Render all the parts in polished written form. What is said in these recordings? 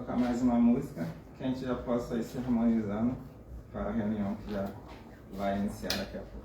tocar mais uma música, que a gente já possa ir se harmonizando para a reunião que já vai iniciar daqui a pouco.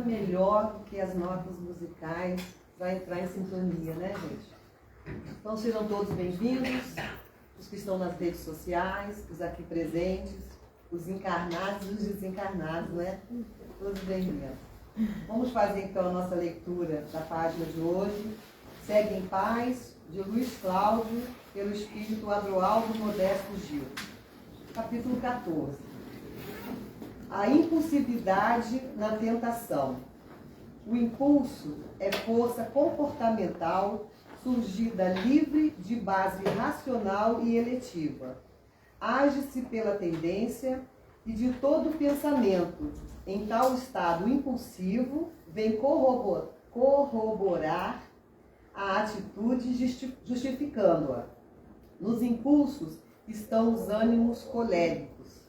melhor do que as notas musicais para entrar em sintonia, né, gente? Então sejam todos bem-vindos, os que estão nas redes sociais, os aqui presentes, os encarnados e os desencarnados, né? Todos bem-vindos. Vamos fazer então a nossa leitura da página de hoje. Segue em Paz, de Luiz Cláudio, pelo espírito Adroaldo Modesto Gil. Capítulo 14. A impulsividade na tentação. O impulso é força comportamental surgida livre de base racional e eletiva. Age-se pela tendência e de todo pensamento em tal estado impulsivo vem corroborar a atitude justificando-a. Nos impulsos estão os ânimos coléricos,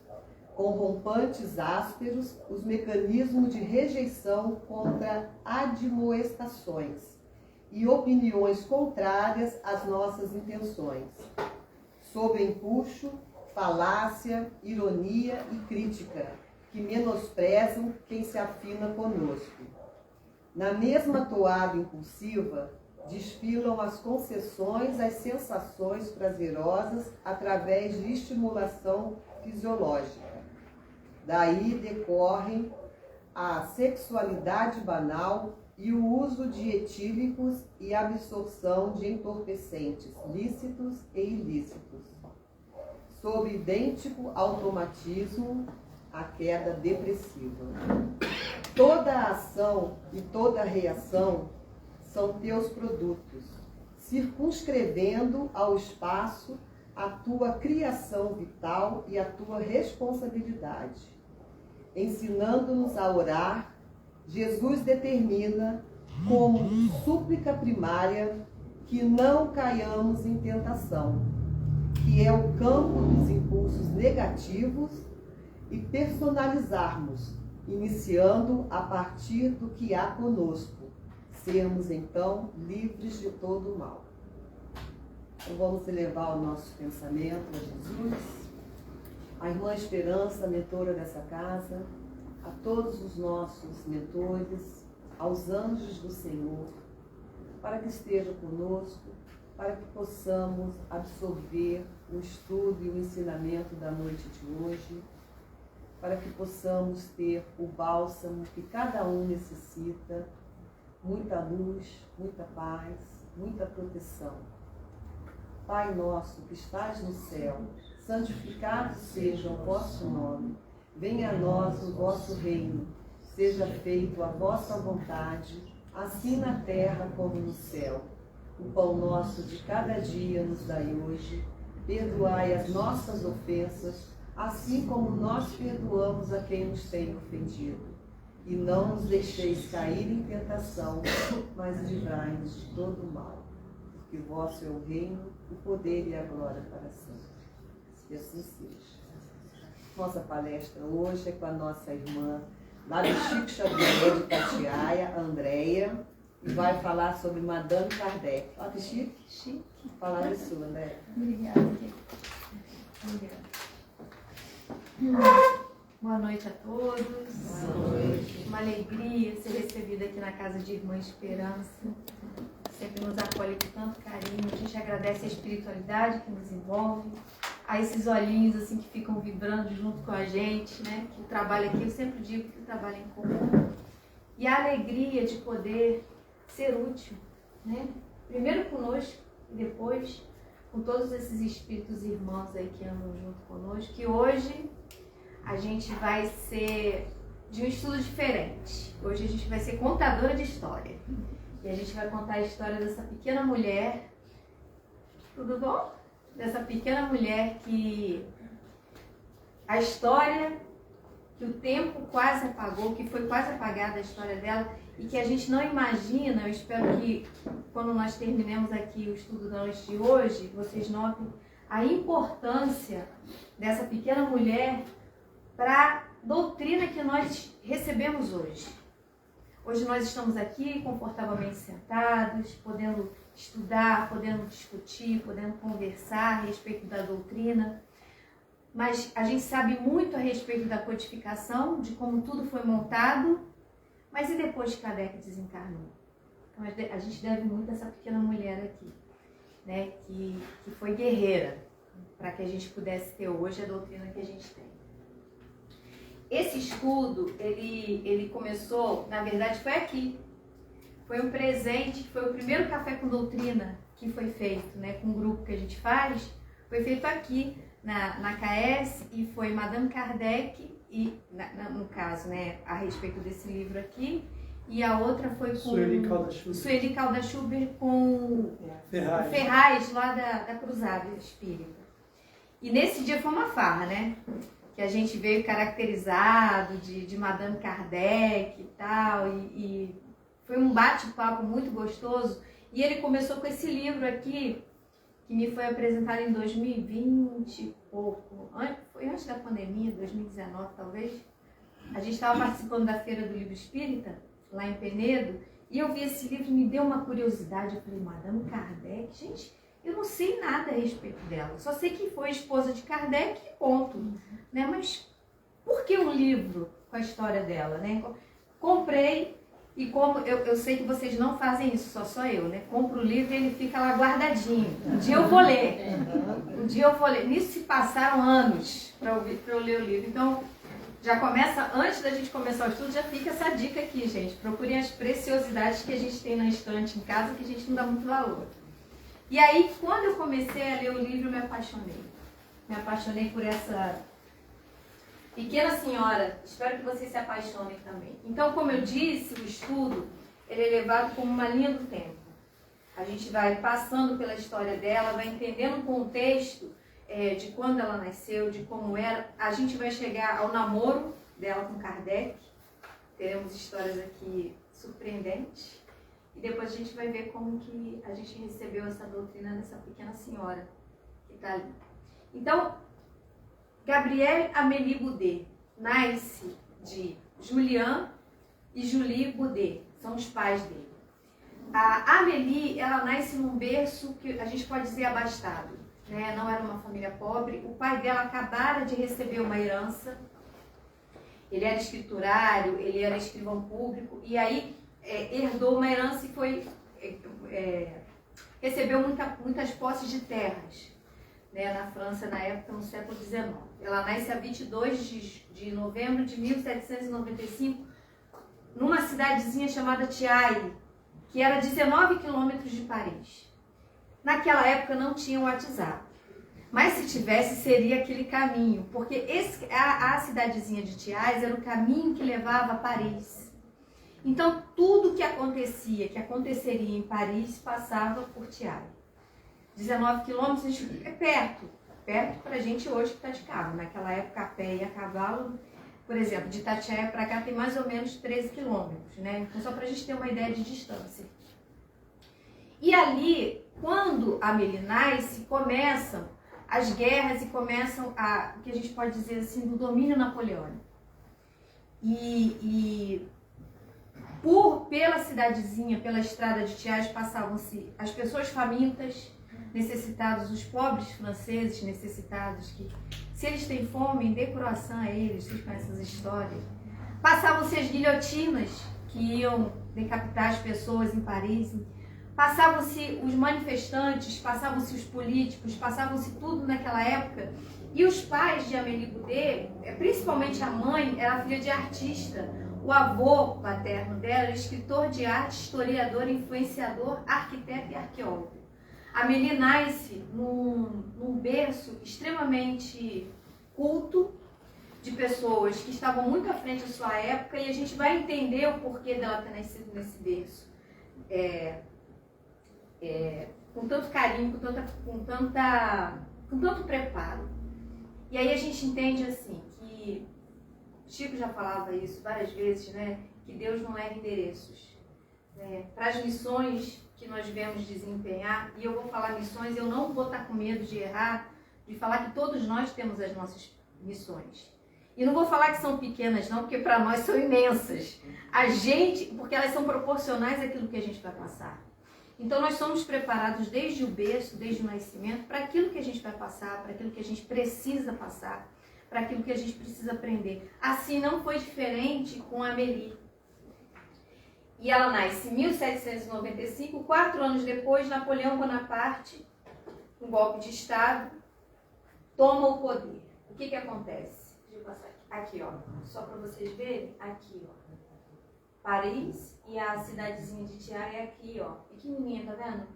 com rompantes ásperos, os mecanismos de rejeição contra admoestações e opiniões contrárias às nossas intenções. Sob empuxo, falácia, ironia e crítica, que menosprezam quem se afina conosco. Na mesma toada impulsiva, desfilam as concessões às sensações prazerosas através de estimulação fisiológica. Daí decorrem a sexualidade banal e o uso de etílicos e a absorção de entorpecentes lícitos e ilícitos. Sob idêntico automatismo, a queda depressiva. Toda ação e toda reação são teus produtos, circunscrevendo ao espaço a tua criação vital e a tua responsabilidade. Ensinando-nos a orar, Jesus determina, como súplica primária, que não caiamos em tentação, que é o campo dos impulsos negativos, e personalizarmos, iniciando a partir do que há conosco, sermos então livres de todo o mal. Então vamos elevar o nosso pensamento a Jesus, a irmã Esperança, mentora dessa casa, a todos os nossos mentores, aos anjos do Senhor, para que estejam conosco, para que possamos absorver o estudo e o ensinamento da noite de hoje, para que possamos ter o bálsamo que cada um necessita, muita luz, muita paz, muita proteção. Pai nosso que estás no céu, santificado seja o vosso nome. Venha a nós o vosso reino. Seja feito a vossa vontade, assim na terra como no céu. O pão nosso de cada dia nos dai hoje. Perdoai as nossas ofensas, assim como nós perdoamos a quem nos tem ofendido. E não nos deixeis cair em tentação, mas livrai-nos de todo o mal. Porque vosso é o reino, o poder e a glória para sempre. Que assim seja. Nossa palestra hoje é com a nossa irmã lá do Chico Xavier de Tatiaia, Andréia, e vai falar sobre Madame Kardec. Olha que chique. Chique. Palavra sua, Andréia. Obrigada. Obrigada. Boa noite a todos. Boa noite. Uma alegria ser recebida aqui na casa de Irmã Esperança. Sempre nos acolhe com tanto carinho. A gente agradece a espiritualidade que nos envolve, a esses olhinhos assim que ficam vibrando junto com a gente, né? Que o trabalho aqui, eu sempre digo que o trabalho é em comum. E a alegria de poder ser útil, né? Primeiro conosco e depois com todos esses espíritos irmãos aí que andam junto conosco, que hoje a gente vai ser de um estudo diferente. Hoje a gente vai ser contadora de história. E a gente vai contar a história dessa pequena mulher. Tudo bom? Dessa pequena mulher que a história que o tempo quase apagou, que foi quase apagada a história dela e que a gente não imagina. Eu espero que quando nós terminemos aqui o estudo da noite de hoje, vocês notem a importância dessa pequena mulher para a doutrina que nós recebemos hoje. Hoje nós estamos aqui confortavelmente sentados, podendo estudar, podendo discutir, podendo conversar a respeito da doutrina. Mas a gente sabe muito a respeito da codificação, de como tudo foi montado, Mas e depois que Kardec desencarnou? Então, a gente deve muito a essa pequena mulher aqui, né? Que foi guerreira para que a gente pudesse ter hoje a doutrina que a gente tem. Esse estudo, ele começou, na verdade, foi aqui. Foi um presente, foi o primeiro café com doutrina que foi feito, né? Com o grupo que a gente faz, foi feito aqui na KS, e foi Madame Kardec, e no caso, né, a respeito desse livro aqui, e a outra foi com Sueli Calda-Schuber com Ferraz, lá da Cruzada Espírita. E nesse dia foi uma farra, né? Que a gente veio caracterizado de Madame Kardec e tal, e foi um bate-papo muito gostoso. E ele começou com esse livro aqui, que me foi apresentado em 2020 e pouco, foi antes da pandemia, 2019 talvez. A gente estava participando da Feira do Livro Espírita, lá em Penedo, e eu vi esse livro e me deu uma curiosidade. Eu falei, Madame Kardec, gente, eu não sei nada a respeito dela, só sei que foi esposa de Kardec e ponto. Né? Mas por que um livro com a história dela? Né? Comprei, e como eu sei que vocês não fazem isso, só eu, né? Compro o livro e ele fica lá guardadinho. Um dia eu vou ler. Nisso se passaram anos para eu ler o livro. Então, já começa, antes da gente começar o estudo, já fica essa dica aqui, gente. Procurem as preciosidades que a gente tem na estante em casa, que a gente não dá muito valor. E aí, quando eu comecei a ler o livro, eu me apaixonei. Me apaixonei por essa pequena senhora. Espero que vocês se apaixonem também. Então, como eu disse, o estudo ele é levado como uma linha do tempo. A gente vai passando pela história dela, vai entendendo o contexto de quando ela nasceu, de como era. A gente vai chegar ao namoro dela com Kardec. Teremos histórias aqui surpreendentes. E depois a gente vai ver como que a gente recebeu essa doutrina dessa pequena senhora que está ali. Então, Gabrielle Amélie Boudet nasce de Julien e Julie Boudet, são os pais dele. A Amélie, ela nasce num berço que a gente pode dizer abastado, né? Não era uma família pobre. O pai dela acabara de receber uma herança, ele era escriturário, ele era escrivão público, e aí herdou uma herança e recebeu muitas posses de terras, né, na França, na época, no século XIX. Ela nasce a 22 de novembro de 1795, numa cidadezinha chamada Thiaille, que era 19 quilômetros de Paris. Naquela época não tinha WhatsApp, mas se tivesse, seria aquele caminho, porque a cidadezinha de Thiaille era o caminho que levava a Paris. Então, tudo que aconteceria em Paris, passava por Thiaille. 19 quilômetros é perto pra gente hoje que está de carro. Naquela época, a pé e a cavalo, por exemplo, de Itatiaia para cá tem mais ou menos 13 quilômetros, né? Então, só para a gente ter uma ideia de distância. E ali, quando a Amélie nasce, começam as guerras e começam o que a gente pode dizer assim, do domínio napoleônico. Pela cidadezinha, pela estrada de Thiaille, passavam-se as pessoas famintas, necessitados, os pobres franceses necessitados, que se eles têm fome, dê croissant a eles, vocês conhecem essas histórias. Passavam-se as guilhotinas, que iam decapitar as pessoas em Paris. Passavam-se os manifestantes, passavam-se os políticos, passavam-se tudo naquela época. E os pais de Amélie Boudet, principalmente a mãe, era filha de artista. O avô paterno dela era escritor de arte, historiador, influenciador, arquiteto e arqueólogo. A Amélie nasce num berço extremamente culto, de pessoas que estavam muito à frente da sua época, e a gente vai entender o porquê dela ter nascido nesse berço. Com tanto carinho, com tanto preparo. E aí a gente entende assim, que Chico já falava isso várias vezes, né? Que Deus não erra endereços. Para as missões que nós devemos desempenhar, e eu vou falar missões, eu não vou estar com medo de errar, de falar que todos nós temos as nossas missões. E não vou falar que são pequenas não, porque para nós são imensas. Porque elas são proporcionais àquilo que a gente vai passar. Então nós somos preparados desde o berço, desde o nascimento, para aquilo que a gente vai passar, para aquilo que a gente precisa passar, para aquilo que a gente precisa aprender. Assim não foi diferente com a Amélie. E ela nasce em 1795, 4 anos depois, Napoleão Bonaparte, um golpe de Estado, toma o poder. O que acontece? Deixa eu passar aqui, ó, só para vocês verem, aqui, ó. Paris e a cidadezinha de Thiers é aqui, ó, pequenininha, tá vendo?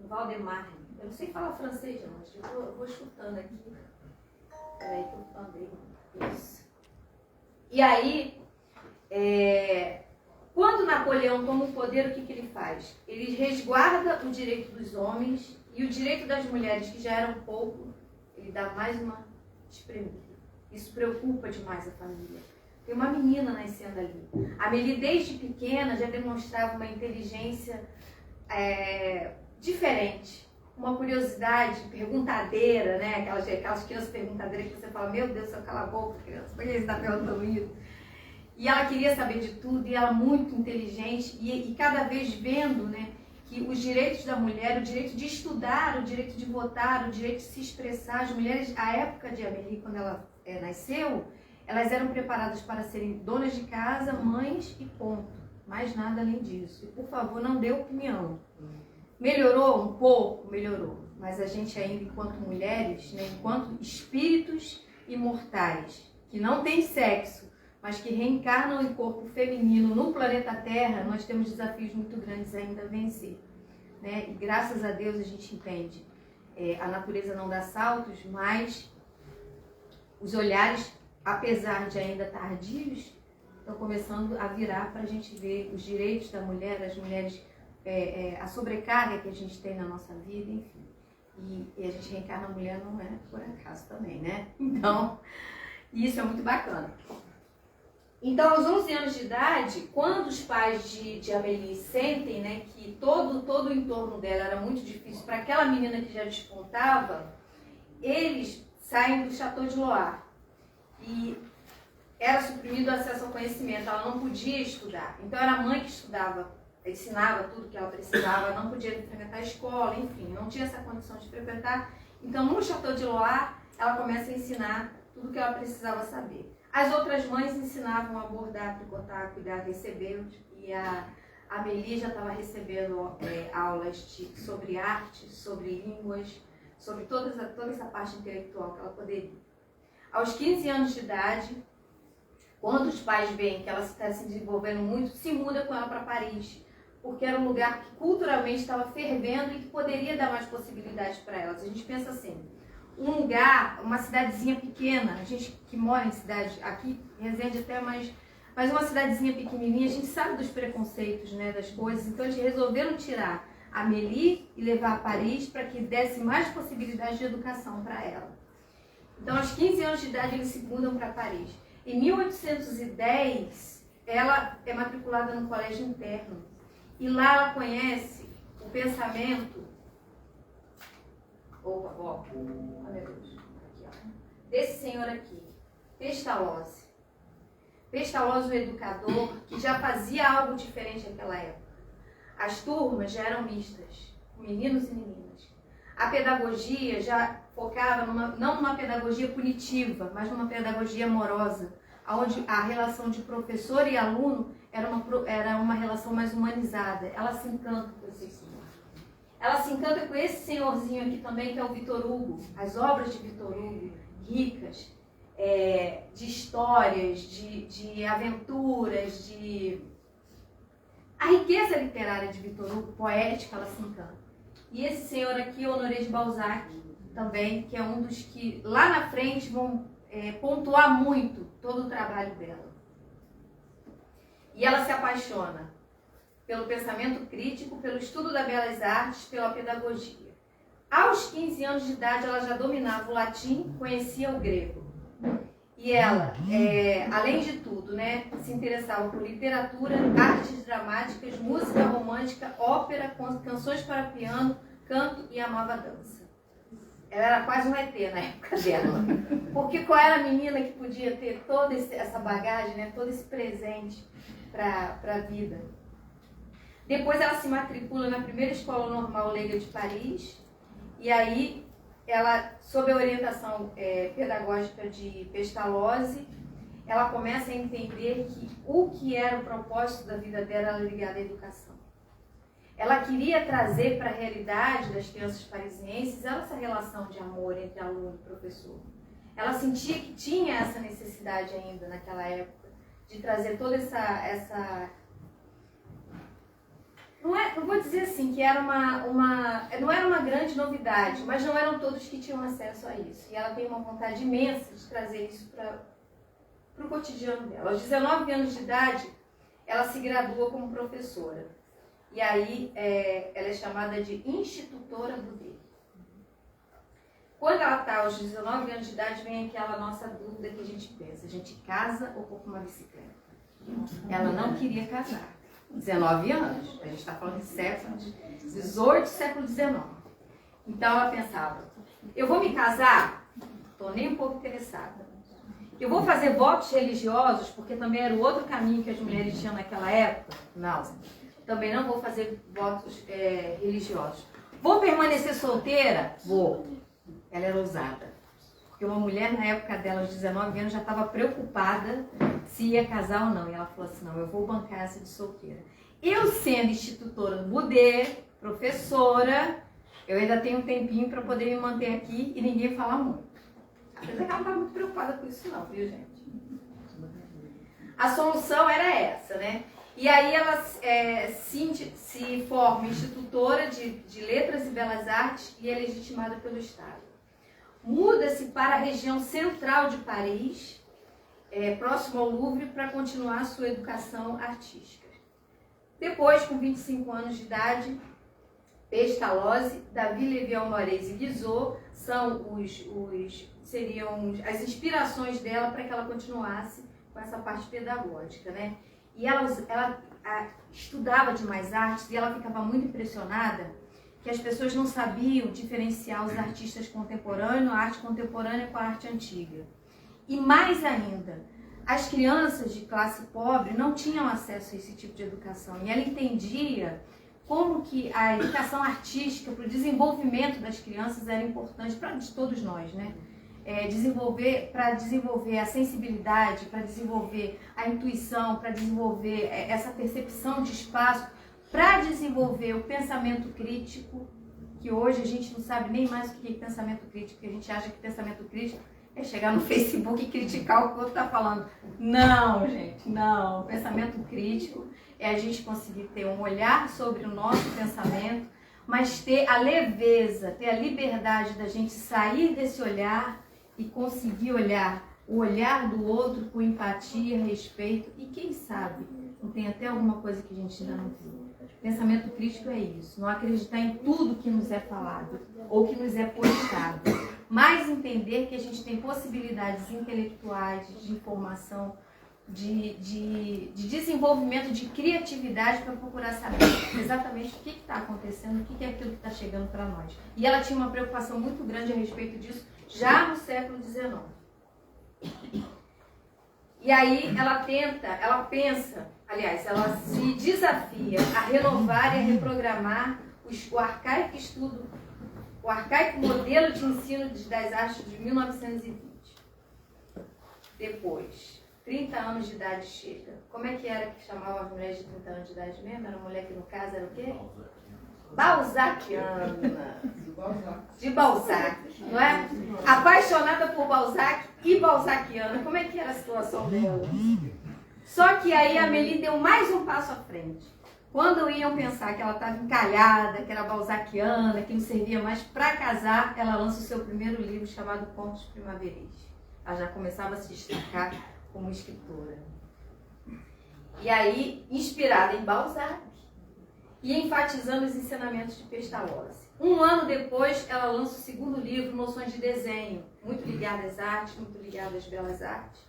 Valdemar. Eu não sei falar francês, não, mas eu vou escutando aqui. Peraí que eu andei. Isso. E aí, quando Napoleão toma o poder, o que ele faz? Ele resguarda o direito dos homens e o direito das mulheres, que já eram pouco, ele dá mais uma espremida. Isso preocupa demais a família. Tem uma menina nascendo ali. A Amélie, desde pequena, já demonstrava uma inteligência diferente. Uma curiosidade perguntadeira, né? Aquelas crianças perguntadeiras que você fala, meu Deus, você cala a boca, criança, por que você está perguntando isso? E ela queria saber de tudo, e ela muito inteligente, e cada vez vendo, né, que os direitos da mulher, o direito de estudar, o direito de votar, o direito de se expressar, as mulheres, a época de Amélie, quando ela nasceu, elas eram preparadas para serem donas de casa, mães e ponto. Mais nada além disso. E, por favor, não dê opinião. Melhorou um pouco? Melhorou. Mas a gente ainda, enquanto mulheres, né, enquanto espíritos imortais, que não têm sexo, mas que reencarnam em corpo feminino no planeta Terra, nós temos desafios muito grandes ainda a vencer. Né? E graças a Deus a gente entende. A natureza não dá saltos, mas os olhares, apesar de ainda tardios, estão começando a virar para a gente ver os direitos da mulher, as mulheres, a sobrecarga que a gente tem na nossa vida, enfim. E a gente reencarna a mulher não é por acaso também, né? Então, isso é muito bacana. Então, aos 11 anos de idade, quando os pais de Amélie sentem, né, que todo o entorno dela era muito difícil para aquela menina que já despontava, eles saem do Château de Loire. E era suprimido o acesso ao conhecimento, ela não podia estudar. Então era a mãe que estudava, ensinava tudo que ela precisava, não podia frequentar a escola, enfim, não tinha essa condição de frequentar. Então no Château de Loire, ela começa a ensinar tudo que ela precisava saber. As outras mães ensinavam a bordar, tricotar, cuidar, receber, e a Amélie já estava recebendo aulas sobre arte, sobre línguas, sobre toda essa parte intelectual que ela poderia. Aos 15 anos de idade, quando os pais veem que ela está se desenvolvendo muito, se muda com ela para Paris, porque era um lugar que culturalmente estava fervendo e que poderia dar mais possibilidades para elas. A gente pensa assim, um lugar, uma cidadezinha pequena, a gente que mora em cidade, aqui, Resende até mais, mas uma cidadezinha pequenininha, a gente sabe dos preconceitos, né, das coisas, então eles resolveram tirar a Amélie e levar a Paris para que desse mais possibilidades de educação para ela. Então, aos 15 anos de idade, eles se mudam para Paris. Em 1810, ela é matriculada no colégio interno. E lá ela conhece o pensamento... Opa, ó. Oh, meu Deus. Aqui, ó. Desse senhor aqui, Pestalozzi. Pestalozzi, um educador que já fazia algo diferente naquela época. As turmas já eram mistas, meninos e meninas. A pedagogia já focava não numa pedagogia punitiva, mas numa pedagogia amorosa, onde a relação de professor e aluno era uma relação mais humanizada. Ela se encanta com esse senhor. Ela se encanta com esse senhorzinho aqui também, que é o Victor Hugo. As obras de Victor Hugo, ricas, de histórias, de aventuras, a riqueza literária de Victor Hugo, poética, ela se encanta. E esse senhor aqui, Honoré de Balzac, também, que é um dos que lá na frente vão pontuar muito todo o trabalho dela. E ela se apaixona pelo pensamento crítico, pelo estudo das belas artes, pela pedagogia. Aos 15 anos de idade, ela já dominava o latim, conhecia o grego. E ela, além de tudo, né, se interessava por literatura, artes dramáticas, música romântica, ópera, canções para piano, canto e amava a dança. Ela era quase um ET na época dela. Porque qual era a menina que podia ter toda essa bagagem, né, todo esse presente para a vida? Depois ela se matricula na primeira escola normal leiga de Paris. E aí ela, sob a orientação pedagógica de Pestalozzi, ela começa a entender que o que era o propósito da vida dela era ligado à educação. Ela queria trazer para a realidade das crianças parisienses essa relação de amor entre aluno e professor. Ela sentia que tinha essa necessidade ainda naquela época de trazer toda essa... Não vou dizer assim que era não era uma grande novidade, mas não eram todos que tinham acesso a isso. E ela tem uma vontade imensa de trazer isso para o cotidiano dela. Aos 19 anos de idade, ela se gradua como professora. E aí ela é chamada de institutora Boudet. Quando ela está aos 19 anos de idade, vem aquela nossa dúvida que a gente pensa: a gente casa ou compra uma bicicleta? Ela não queria casar. 19 anos, a gente está falando de século XVIII, século XIX. Então ela pensava: eu vou me casar? Estou nem um pouco interessada. Eu vou fazer votos religiosos, porque também era o outro caminho que as mulheres tinham naquela época? Não. Também não vou fazer votos religiosos. Vou permanecer solteira? Vou. Ela era ousada. Porque uma mulher na época dela, aos 19 anos, já estava preocupada se ia casar ou não. E ela falou assim: não, eu vou bancar essa de solteira. Eu, sendo institutora do Boudet, professora, eu ainda tenho um tempinho para poder me manter aqui e ninguém falar muito. Apesar que ela não estava muito preocupada com isso não, viu, gente? A solução era essa, né? E aí ela se forma institutora de letras e belas artes e é legitimada pelo Estado. Muda-se para a região central de Paris, próximo ao Louvre, para continuar sua educação artística. Depois, com 25 anos de idade, Pestalozzi, David Lévy-Malraux e Guizot seriam as inspirações dela para que ela continuasse com essa parte pedagógica, né? E ela estudava demais artes e ela ficava muito impressionada que as pessoas não sabiam diferenciar os artistas contemporâneos, a arte contemporânea com a arte antiga. E mais ainda, as crianças de classe pobre não tinham acesso a esse tipo de educação. E ela entendia como que a educação artística para o desenvolvimento das crianças era importante para todos nós, né? Para desenvolver a sensibilidade, para desenvolver a intuição, para desenvolver essa percepção de espaço, para desenvolver o pensamento crítico, que hoje a gente não sabe nem mais o que é pensamento crítico, porque a gente acha que pensamento crítico é chegar no Facebook e criticar o que o outro está falando. Não, gente, não. Pensamento crítico é a gente conseguir ter um olhar sobre o nosso pensamento, mas ter a leveza, ter a liberdade da gente sair desse olhar e conseguir olhar o olhar do outro com empatia, respeito e quem sabe não tem até alguma coisa que a gente ainda não viu. Pensamento crítico é isso, não acreditar em tudo que nos é falado ou que nos é postado, mas entender que a gente tem possibilidades intelectuais, de informação, de desenvolvimento, de criatividade para procurar saber exatamente o que está acontecendo, o que é aquilo que está chegando para nós. E ela tinha uma preocupação muito grande a respeito disso já no século XIX. E aí ela se desafia a renovar e a reprogramar o arcaico estudo, o arcaico modelo de ensino das artes de 1920. Depois, 30 anos de idade chega. Como é que era que chamavam as mulheres de 30 anos de idade mesmo? Era uma mulher que no caso era o quê? Balzaciana. De Balzac, não é? Apaixonada por Balzac e balzaciana. Como é que era a situação dela? Só que aí a Amélie deu mais um passo à frente. Quando iam pensar que ela estava encalhada, que era balzaciana, que não servia mais para casar, ela lança o seu primeiro livro chamado Contos Primaveris. Ela já começava a se destacar como escritora. E aí, inspirada em Balzac e enfatizando os ensinamentos de Pestalozzi. Um ano depois, ela lança o segundo livro, Noções de Desenho, muito ligado às artes, muito ligado às belas artes.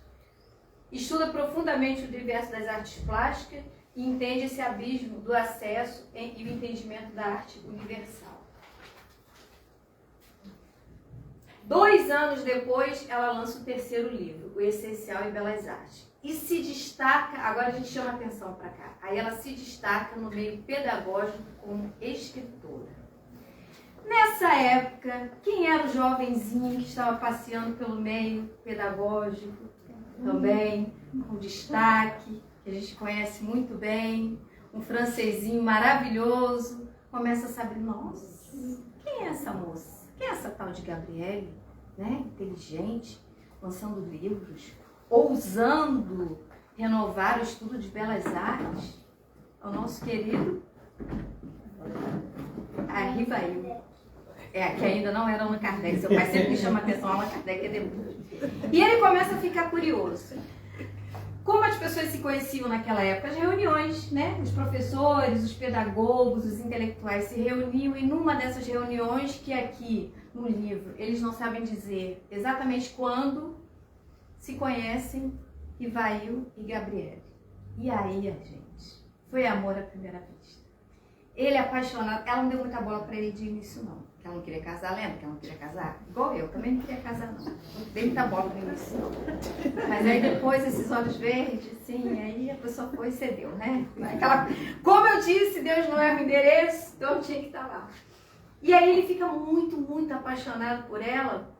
Estuda profundamente o universo das artes plásticas e entende esse abismo do acesso e o entendimento da arte universal. 2 anos depois, ela lança o terceiro livro, O Essencial em Belas Artes. E se destaca, agora a gente chama atenção para cá, aí ela se destaca no meio pedagógico como escritora. Nessa época, quem era o jovenzinho que estava passeando pelo meio pedagógico também, com destaque, que a gente conhece muito bem, um francesinho maravilhoso, começa a saber, nossa, quem é essa moça? Quem é essa tal de Gabriele, né? Inteligente, lançando livros, ousando renovar o estudo de belas artes? É o nosso querido Rivail. Que ainda não era Allan Kardec. Seu pai sempre me chama a atenção, Allan Kardec é depois. E ele começa a ficar curioso. Como as pessoas se conheciam naquela época? As reuniões, né? Os professores, os pedagogos, os intelectuais se reuniam e numa dessas reuniões, que aqui no livro eles não sabem dizer exatamente quando, se conhecem Rivail e Gabriele. E aí, gente, foi amor à primeira vista. Ele apaixonado, ela não deu muita bola pra ele de início não, que ela não queria casar, lembra que ela não queria casar? Igual eu, também não queria casar não, não dei muita bola no início não. Mas aí depois esses olhos verdes, assim, aí a pessoa foi e cedeu, né? Como eu disse, Deus não é o endereço, então tinha que estar lá. E aí ele fica muito, muito apaixonado por ela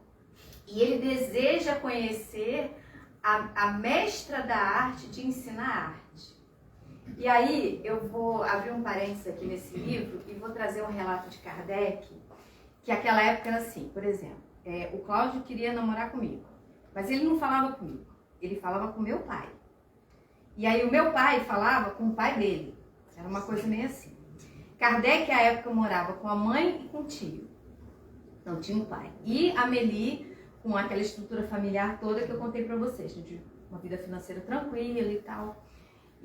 e ele deseja conhecer a mestra da arte de ensinar arte. E aí eu vou abrir um parênteses aqui nesse livro e vou trazer um relato de Kardec, que aquela época era assim, por exemplo, o Cláudio queria namorar comigo, mas ele não falava comigo, ele falava com meu pai. E aí o meu pai falava com o pai dele, era uma coisa meio assim. Kardec, à época, morava com a mãe e com o tio, não tinha um pai. E a Amélie, com aquela estrutura familiar toda que eu contei pra vocês, de uma vida financeira tranquila e tal.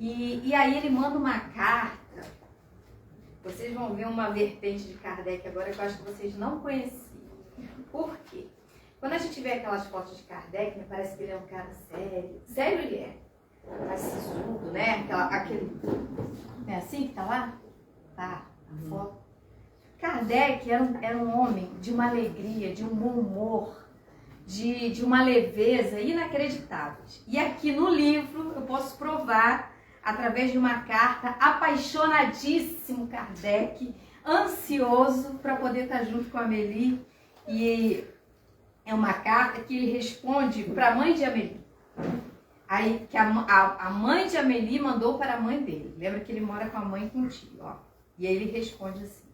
E aí ele manda uma carta, vocês vão ver uma vertente de Kardec agora que eu acho que vocês não conheciam. Por quê? Quando a gente vê aquelas fotos de Kardec, me parece que ele é um cara sério. Sério ele é. Mas sisudo, né? Aquele... É assim que tá lá? Tá, a foto. Kardec era um homem de uma alegria, de um bom humor, de uma leveza inacreditáveis. E aqui no livro eu posso provar, através de uma carta, apaixonadíssimo Kardec, ansioso para poder estar junto com a Amélie. E é uma carta que ele responde para a mãe de Amélie. Aí, que a mãe de Amélie mandou para a mãe dele. Lembra que ele mora com a mãe e com o tio, ó. E aí ele responde assim: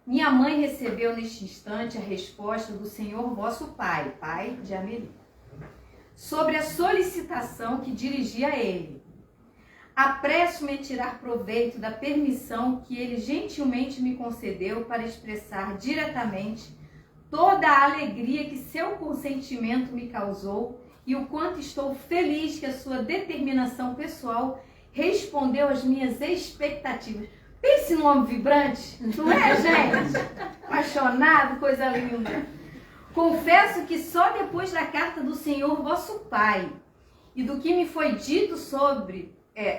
minha mãe recebeu neste instante a resposta do Senhor vosso pai, pai de Amélie, sobre a solicitação que dirigi a ele. Apresso-me a tirar proveito da permissão que ele gentilmente me concedeu para expressar diretamente toda a alegria que seu consentimento me causou e o quanto estou feliz que a sua determinação pessoal respondeu às minhas expectativas. Pense num homem vibrante, não é, gente? Apaixonado, coisa linda. Confesso que só depois da carta do Senhor vosso Pai e do que me foi dito sobre...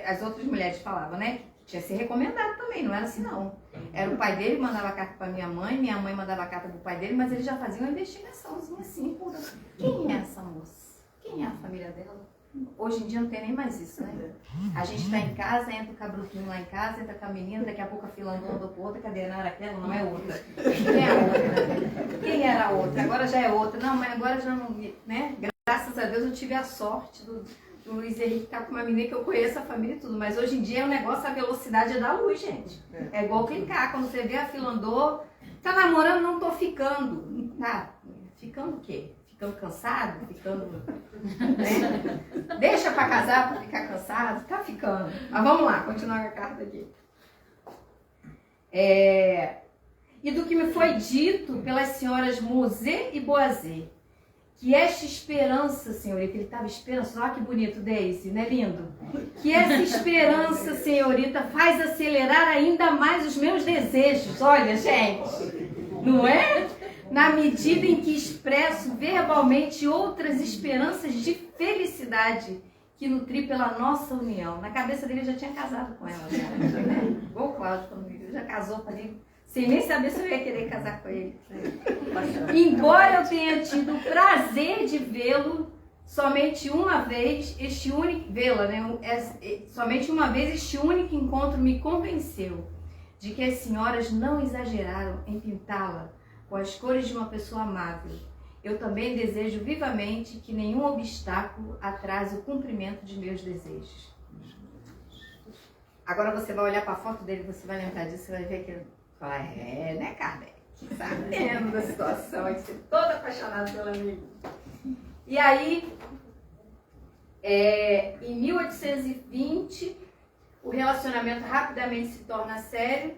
as outras mulheres falavam, né? Que tinha se recomendado também, não era assim não. Era o pai dele que mandava a carta para minha mãe mandava a carta para o pai dele, mas eles já faziam uma investigaçãozinha assim, por quem é essa moça? Quem é a família dela? Hoje em dia não tem nem mais isso, né? A gente tá em casa, entra o cabruquinho lá em casa, entra com a menina, daqui a pouco a fila andou para outra, cadê? Não era aquela, não é outra. Quem é a outra? Quem era a outra? Agora já é outra. Não, mas agora já não, né? Graças a Deus eu tive a sorte do Luiz Henrique tá com uma menina que eu conheço a família e tudo, mas hoje em dia o negócio, a velocidade é da luz, gente. É igual clicar, quando você vê a fila andou, tá namorando, não tô ficando. Tá, ficando o quê? Ficando cansado? Ficando... né? Deixa pra casar pra ficar cansado? Tá ficando. Mas vamos lá, continuar a carta aqui. E do que me foi dito pelas senhoras Mosé e Boazé, que esta esperança, senhorita, ele estava esperançoso, olha que bonito, Daisy, não é lindo? Que essa esperança, senhorita, faz acelerar ainda mais os meus desejos, olha, gente, não é? Na medida em que expresso verbalmente outras esperanças de felicidade que nutri pela nossa união. Na cabeça dele, eu já tinha casado com ela, já, né? Igual o Cláudio, quando me viu, já casou com ele. Sem nem saber se eu ia querer casar com ele. Embora eu tenha tido o prazer de vê-lo somente uma vez, somente uma vez este único encontro me convenceu de que as senhoras não exageraram em pintá-la com as cores de uma pessoa amável. Eu também desejo vivamente que nenhum obstáculo atrase o cumprimento de meus desejos. Agora você vai olhar para a foto dele, você vai lembrar disso, você vai ver que ele fala, né, Kardec? Sabendo da situação, é que você toda apaixonada pela amiga. E aí, em 1820, o relacionamento rapidamente se torna sério.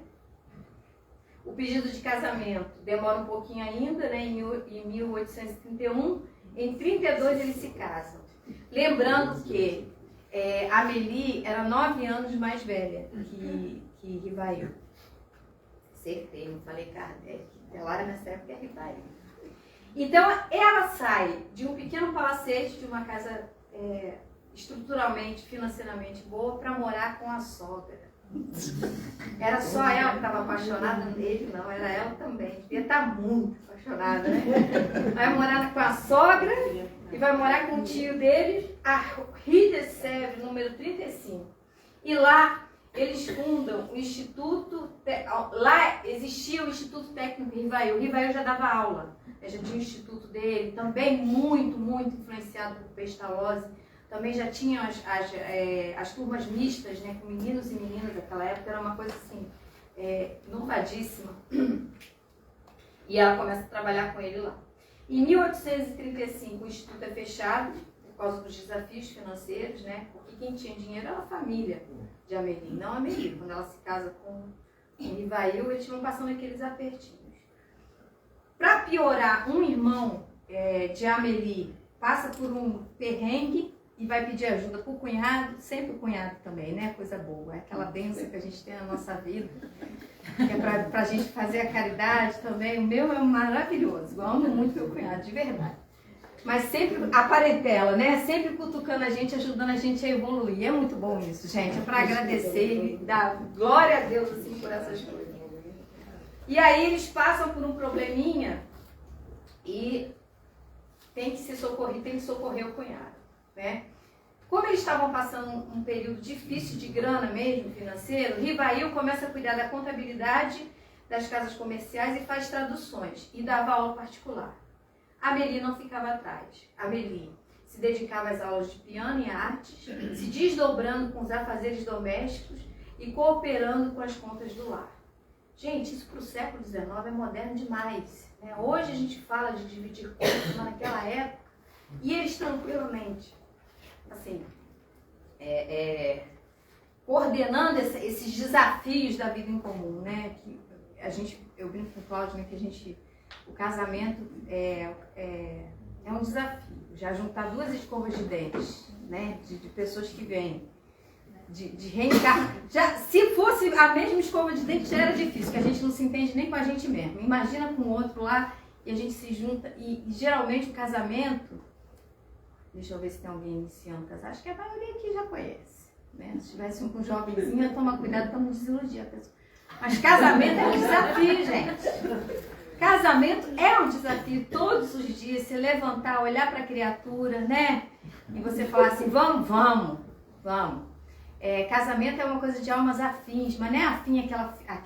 O pedido de casamento demora um pouquinho ainda, né? Em 1831. Em 32 eles se casam. Lembrando que Amélie era 9 anos mais velha que Rivail. Acertei, não falei Kardec. Ela nessa época é Rivail. Então ela sai de um pequeno palacete, de uma casa estruturalmente, financeiramente boa, para morar com a sogra. Era só ela que estava apaixonada nele, não, era ela também. Devia estar muito apaixonada, né? Vai morar com a sogra e vai morar com o tio dele, a Rue de Sèvres, número 35. E lá eles fundam o Instituto, lá existia o Instituto Técnico Rivail. Rivail já dava aula, já tinha o instituto dele, também muito, muito influenciado por Pestalozzi. Também já tinham as turmas mistas, né, com meninos e meninas daquela época, era uma coisa assim, inovadíssima. E ela começa a trabalhar com ele lá. Em 1835 o instituto é fechado, por causa dos desafios financeiros, né, porque quem tinha dinheiro era a família de Amélie, não a Amélie. Quando ela se casa com Rivail, eles vão passando aqueles apertinhos. Para piorar, um irmão de Amélie passa por um perrengue e vai pedir ajuda para o cunhado, sempre o cunhado também, né? Coisa boa, é aquela bênção que a gente tem na nossa vida, que é para a gente fazer a caridade também. O meu é maravilhoso, eu amo muito meu cunhado, de verdade. Mas sempre a parentela, né? Sempre cutucando a gente, ajudando a gente a evoluir. É muito bom isso, gente, é para agradecer e dar glória a Deus assim, por essas coisas. E aí eles passam por um probleminha e tem que socorrer o cunhado, né? Como eles estavam passando um período difícil de grana mesmo, financeiro, Rivail começa a cuidar da contabilidade das casas comerciais e faz traduções e dava aula particular. Amélie não ficava atrás. Amélie se dedicava às aulas de piano e artes, se desdobrando com os afazeres domésticos e cooperando com as contas do lar. Gente, isso para o século XIX é moderno demais, né? Hoje a gente fala de dividir contas, mas naquela época, e eles tranquilamente, assim, coordenando esses desafios da vida em comum, né? Que eu brinco com o Cláudio, né, que o casamento é um desafio. Já juntar 2 escovas de dentes, né? De pessoas que vêm de reencarnar. Se fosse a mesma escova de dente já era difícil, que a gente não se entende nem com a gente mesmo. Imagina com o outro lá e a gente se junta. E geralmente o casamento, deixa eu ver se tem alguém iniciando casar, acho que a maioria aqui já conhece, né? Se tivesse um jovenzinho, toma cuidado para não desiludir a pessoa. Mas casamento é um desafio, gente. Casamento é um desafio todos os dias, você levantar, olhar para a criatura, né? E você falar assim, vamos. Casamento é uma coisa de almas afins, mas não é afim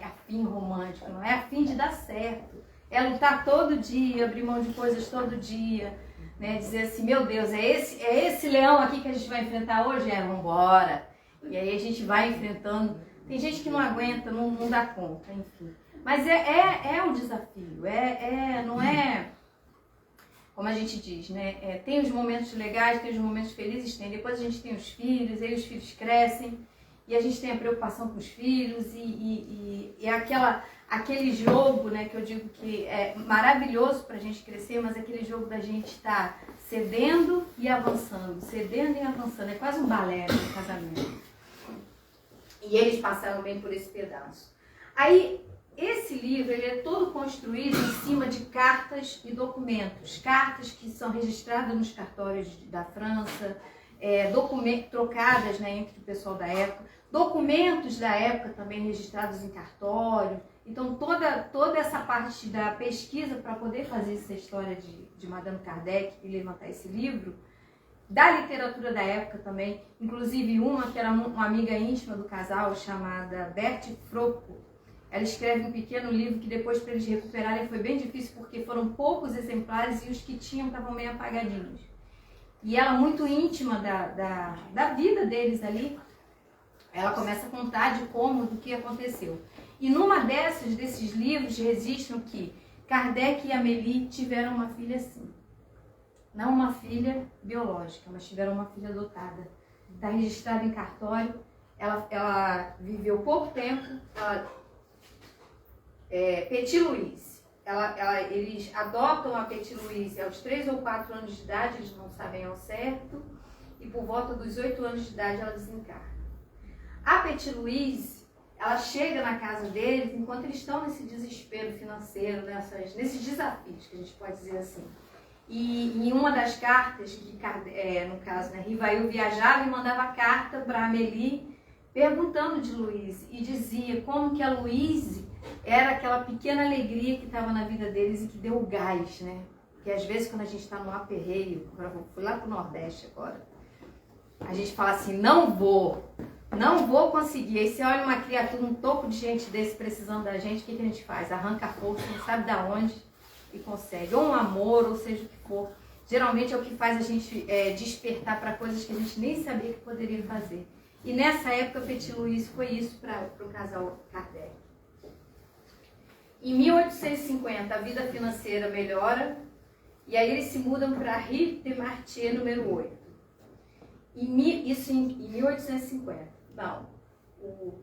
afim romântico, não é afim de dar certo. É lutar todo dia, abrir mão de coisas todo dia, né? Dizer assim, meu Deus, é esse leão aqui que a gente vai enfrentar hoje? Vamos embora. E aí a gente vai enfrentando. Tem gente que não aguenta, não dá conta, enfim. Mas é um desafio, não é, como a gente diz, né? Tem os momentos legais, tem os momentos felizes, depois a gente tem os filhos, aí os filhos crescem, e a gente tem a preocupação com os filhos, e aquele jogo, né, que eu digo que é maravilhoso para a gente crescer, mas aquele jogo da gente estar cedendo e avançando, é quase um balé no casamento. E eles passaram bem por esse pedaço. Aí, esse livro ele é todo construído em cima de cartas e documentos. Cartas que são registradas nos cartórios da França, trocadas, né, entre o pessoal da época, documentos da época também registrados em cartório. Então, toda essa parte da pesquisa para poder fazer essa história de Madame Kardec e levantar esse livro, da literatura da época também, inclusive uma que era uma amiga íntima do casal, chamada Berthe Frocco, ela escreve um pequeno livro que depois para eles recuperarem foi bem difícil porque foram poucos exemplares e os que tinham estavam meio apagadinhos. E ela, muito íntima da vida deles ali, ela começa a contar de como, do que aconteceu. E numa desses livros registram que Kardec e Amélie tiveram uma filha assim. Não uma filha biológica, mas tiveram uma filha adotada. Está registrada em cartório. Ela viveu pouco tempo. Petit Louise. Eles adotam a Petit Louise aos 3 ou 4 anos de idade, eles não sabem ao certo. E por volta dos 8 anos de idade ela desencarna. A Petit Louise, ela chega na casa deles enquanto eles estão nesse desespero financeiro, nesses desafios, que a gente pode dizer assim. E em uma das cartas, que no caso, Rivail viajava e mandava carta para Amélie, perguntando de Louise, e dizia como que a Louise era aquela pequena alegria que estava na vida deles e que deu o gás, né? Porque às vezes quando a gente está num aperreio, agora fui lá para o Nordeste agora, a gente fala assim, não vou conseguir. Aí você olha uma criatura, um topo de gente desse precisando da gente, o que a gente faz? Arranca a força, não sabe de onde, e consegue. Ou um amor, ou seja o que for. Geralmente é o que faz a gente despertar para coisas que a gente nem sabia que poderia fazer. E nessa época, Petit Louise foi isso para o casal Kardec. Em 1850, a vida financeira melhora, e aí eles se mudam para Rue de Martier, número 8. Isso em 1850. Não, o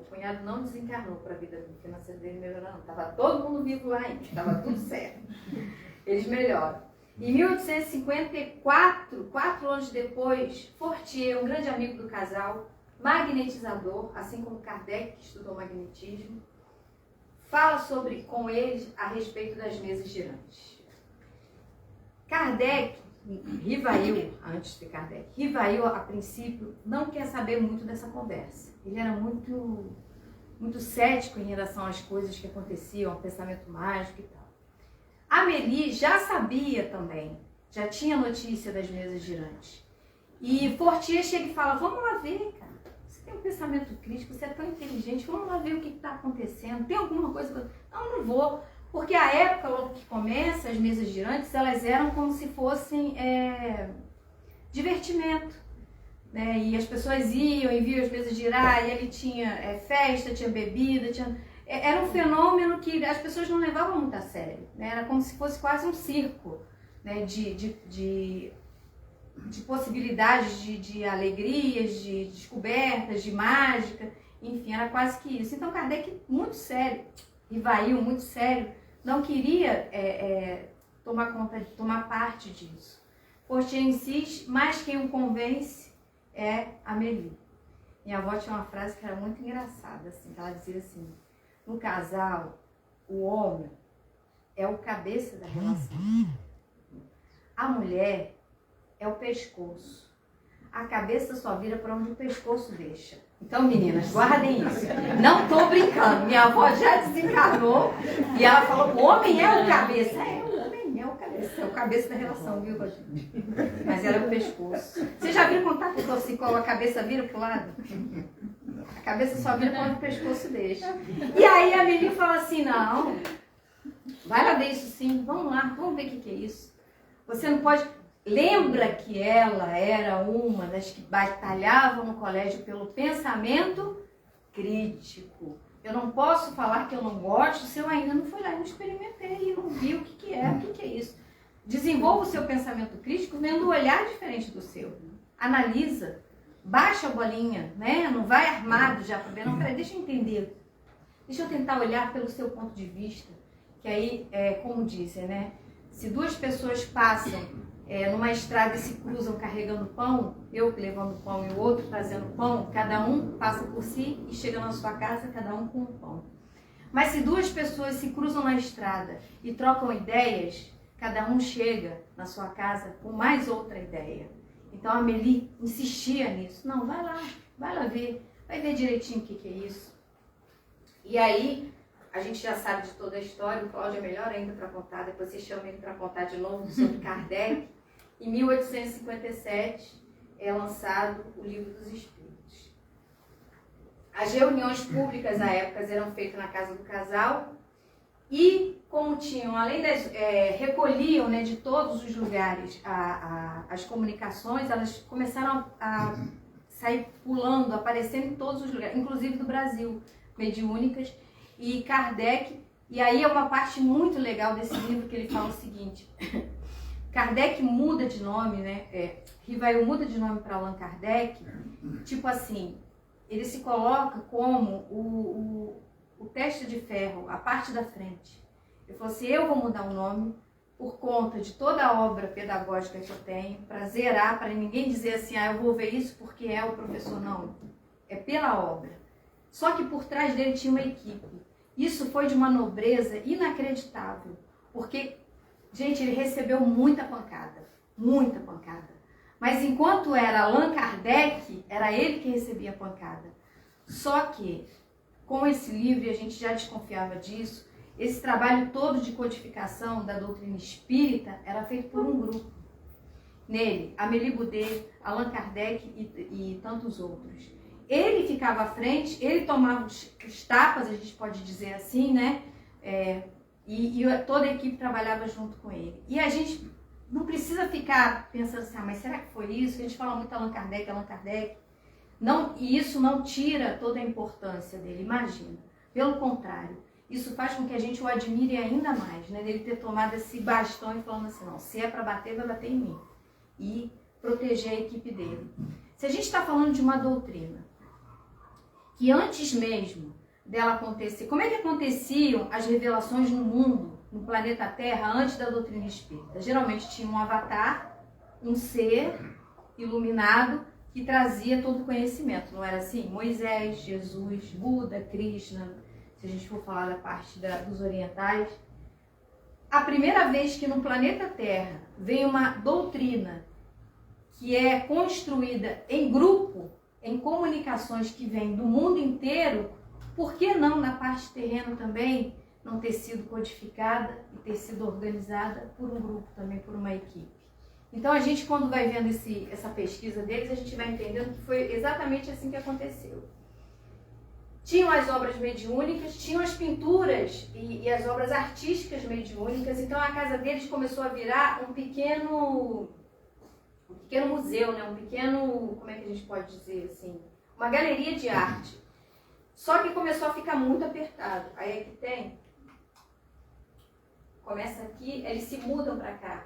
cunhado não desencarnou para a vida financeira dele melhorar, não. Estava todo mundo vivo lá ainda, estava tudo certo. Eles melhoram. Em 1854, 4 anos depois, Fortier, um grande amigo do casal, magnetizador, assim como Kardec, que estudou magnetismo, fala com eles a respeito das mesas girantes. Rivail, antes de Kardec, Rivail, a princípio, não quer saber muito dessa conversa. Ele era muito cético em relação às coisas que aconteciam, ao pensamento mágico e tal. Amélie já sabia também, já tinha notícia das mesas girantes. E Fortier chega e fala, vamos lá ver, cara. Você tem um pensamento crítico, você é tão inteligente, vamos lá ver o que está acontecendo. Tem alguma coisa... Não vou. Porque a época, logo que começa, as mesas girantes, elas eram como se fossem divertimento. Né? E as pessoas iam e viam as mesas girar, e ali tinha festa, tinha bebida, era um fenômeno que as pessoas não levavam muito a sério. Né? Era como se fosse quase um circo, né? de possibilidades, de alegrias, de descobertas, de mágica, enfim, era quase que isso. Então Kardec, muito sério, Rivail, muito sério, não queria tomar parte disso. Fortier insiste, mas quem o convence é Amélie. Minha avó tinha uma frase que era muito engraçada, assim, ela dizia assim, no casal, o homem é o cabeça da relação. A mulher é o pescoço. A cabeça só vira para onde o pescoço deixa. Então, meninas, guardem isso. Não tô brincando. Minha avó já desencarnou e ela falou, o homem é o cabeça. O homem é o cabeça. É o cabeça da relação, viu, Rogério? Mas era o pescoço. Você já viu contar com o qual a cabeça vira pro lado? A cabeça só vira para onde o pescoço deixa. E aí a Amélie fala assim, não, vai lá ver isso sim, vamos lá, vamos ver o que é isso. Você não pode... Lembra que ela era uma das que batalhavam no colégio pelo pensamento crítico. Eu não posso falar que eu não gosto se eu ainda não fui lá e não experimentei e não vi o que é, o que é isso. Desenvolva o seu pensamento crítico vendo um olhar diferente do seu. Analisa, baixa a bolinha, né? Não vai armado já para ver, não, peraí, deixa eu entender. Deixa eu tentar olhar pelo seu ponto de vista. Que aí, como dizem, né? Se duas pessoas passam numa estrada e se cruzam carregando pão, eu levando pão e o outro trazendo pão, cada um passa por si e chega na sua casa, cada um com um pão. Mas se duas pessoas se cruzam na estrada e trocam ideias, cada um chega na sua casa com mais outra ideia. Então a Amélie insistia nisso. Não, vai lá ver, vai ver direitinho o que é isso. E aí, a gente já sabe de toda a história, o Cláudio é melhor ainda para contar, depois você chama ele para contar de novo sobre Kardec. Em 1857 é lançado o Livro dos Espíritos. As reuniões públicas à época eram feitas na casa do casal e como tinham, além das, recolhiam, né, de todos os lugares as comunicações, elas começaram a sair pulando, aparecendo em todos os lugares, inclusive do Brasil, mediúnicas, e Kardec, e aí é uma parte muito legal desse livro que ele fala o seguinte, Kardec muda de nome, né, Rivail muda de nome para Allan Kardec, tipo assim, ele se coloca como o teste de ferro, a parte da frente. Ele falou assim, eu vou mudar o nome por conta de toda a obra pedagógica que eu tenho, para zerar, para ninguém dizer assim, eu vou ver isso porque é o professor, não. É pela obra. Só que por trás dele tinha uma equipe. Isso foi de uma nobreza inacreditável, porque, gente, ele recebeu muita pancada, muita pancada. Mas enquanto era Allan Kardec, era ele que recebia a pancada. Só que, com esse livro, e a gente já desconfiava disso, esse trabalho todo de codificação da doutrina espírita era feito por um grupo. Nele, Amélie Boudet, Allan Kardec e tantos outros. Ele ficava à frente, ele tomava os tapas, a gente pode dizer assim, né? E toda a equipe trabalhava junto com ele. E a gente não precisa ficar pensando assim, mas será que foi isso? A gente fala muito Allan Kardec. Não, e isso não tira toda a importância dele, imagina. Pelo contrário, isso faz com que a gente o admire ainda mais, né? Dele ter tomado esse bastão e falando assim, não, se é para bater, vai bater em mim. E proteger a equipe dele. Se a gente está falando de uma doutrina que antes mesmo dela acontecer, como é que aconteciam as revelações no mundo, no planeta Terra, antes da doutrina espírita? Geralmente tinha um avatar, um ser iluminado, que trazia todo o conhecimento, não era assim? Moisés, Jesus, Buda, Krishna, se a gente for falar da parte dos orientais. A primeira vez que no planeta Terra vem uma doutrina que é construída em grupo, em comunicações que vêm do mundo inteiro, por que não na parte terrena também não ter sido codificada e ter sido organizada por um grupo também, por uma equipe? Então a gente, quando vai vendo essa pesquisa deles, a gente vai entendendo que foi exatamente assim que aconteceu. Tinham as obras mediúnicas, tinham as pinturas e as obras artísticas mediúnicas, então a casa deles começou a virar um pequeno museu, né? Um pequeno, como é que a gente pode dizer assim, uma galeria de arte. Só que começou a ficar muito apertado. Aí aqui tem, começa aqui, eles se mudam para cá.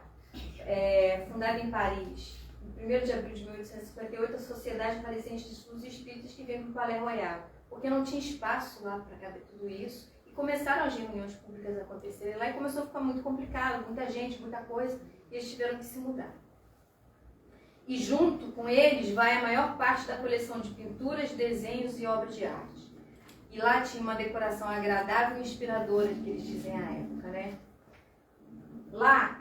Fundada em Paris, em 1º de abril de 1858, a Sociedade Parisiense de Estudos Espíritas, que veio para o Palais Royal, porque não tinha espaço lá para caber tudo isso, e começaram as reuniões públicas a acontecerem lá, e começou a ficar muito complicado, muita gente, muita coisa, e eles tiveram que se mudar. E junto com eles vai a maior parte da coleção de pinturas, desenhos e obras de arte. E lá tinha uma decoração agradável e inspiradora, que eles dizem à época, né? Lá,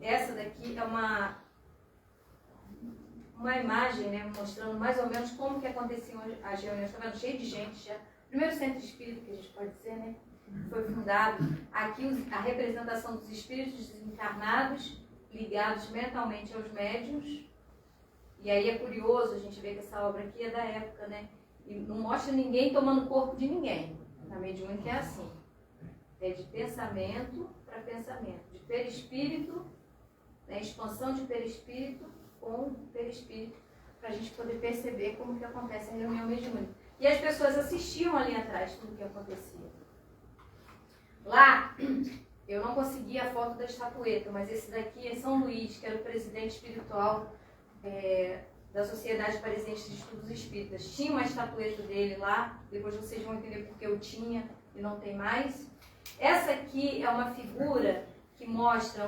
essa daqui é uma imagem, né, mostrando mais ou menos como que aconteciam as reuniões. Está vendo? Cheio de gente já. Primeiro centro espírita, que a gente pode dizer, né? Foi fundado. Aqui a representação dos espíritos desencarnados, ligados mentalmente aos médiuns. E aí é curioso a gente ver que essa obra aqui é da época, né? E não mostra ninguém tomando corpo de ninguém. Na mediúnica é assim. É de pensamento para pensamento. De perispírito, né? Expansão de perispírito com perispírito, para a gente poder perceber como que acontece a reunião mediúnica. E as pessoas assistiam ali atrás tudo o que acontecia. Lá, eu não consegui a foto da estatueta, mas esse daqui é São Luís, que era o presidente espiritual da Sociedade Parisiense de Estudos Espíritas. Tinha uma estatueta dele lá, depois vocês vão entender porque eu tinha e não tem mais. Essa aqui é uma figura que mostra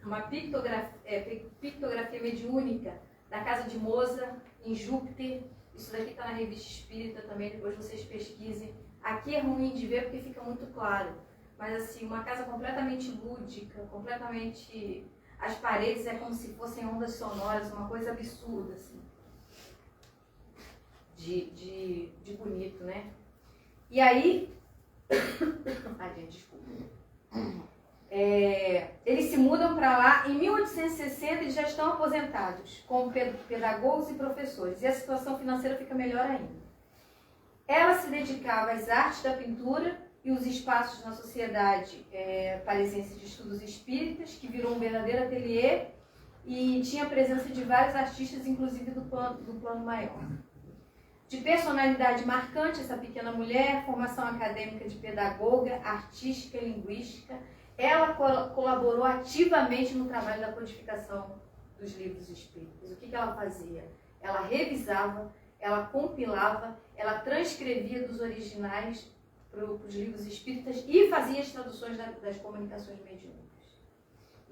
uma pictografia mediúnica da casa de Moza, em Júpiter. Isso daqui está na revista Espírita também, depois vocês pesquisem. Aqui é ruim de ver porque fica muito claro. Mas assim, uma casa completamente lúdica, completamente... As paredes é como se fossem ondas sonoras, uma coisa absurda, assim. De bonito, né? E aí... Ai, gente, desculpa. eles se mudam para lá. Em 1860 eles já estão aposentados como pedagogos e professores, e a situação financeira fica melhor ainda. Ela se dedicava às artes da pintura e os espaços na Sociedade Parisiense de Estudos Espíritas, que virou um verdadeiro ateliê e tinha a presença de vários artistas, inclusive do plano maior. De personalidade marcante, essa pequena mulher, formação acadêmica de pedagoga, artística e linguística, ela colaborou ativamente no trabalho da codificação dos livros espíritas. O que ela fazia? Ela revisava, ela compilava, ela transcrevia dos originais para os livros espíritas e fazia as traduções das comunicações mediúnicas.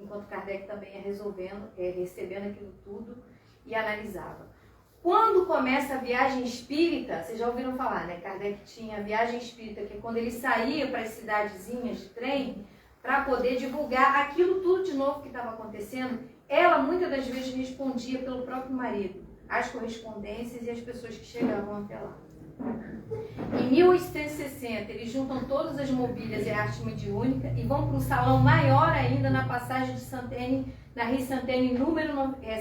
Enquanto Kardec também ia recebendo aquilo tudo e analisava. Quando começa a viagem espírita, vocês já ouviram falar, né? Kardec tinha a viagem espírita, que é quando ele saía para as cidadezinhas de trem, para poder divulgar aquilo tudo de novo que estava acontecendo. Ela, muitas das vezes, respondia pelo próprio marido, as correspondências e as pessoas que chegavam até lá. Em 1860, eles juntam todas as mobílias e a arte mediúnica e vão para um salão maior ainda na passagem de Saint-Denis, na Rue Saint-Denis, número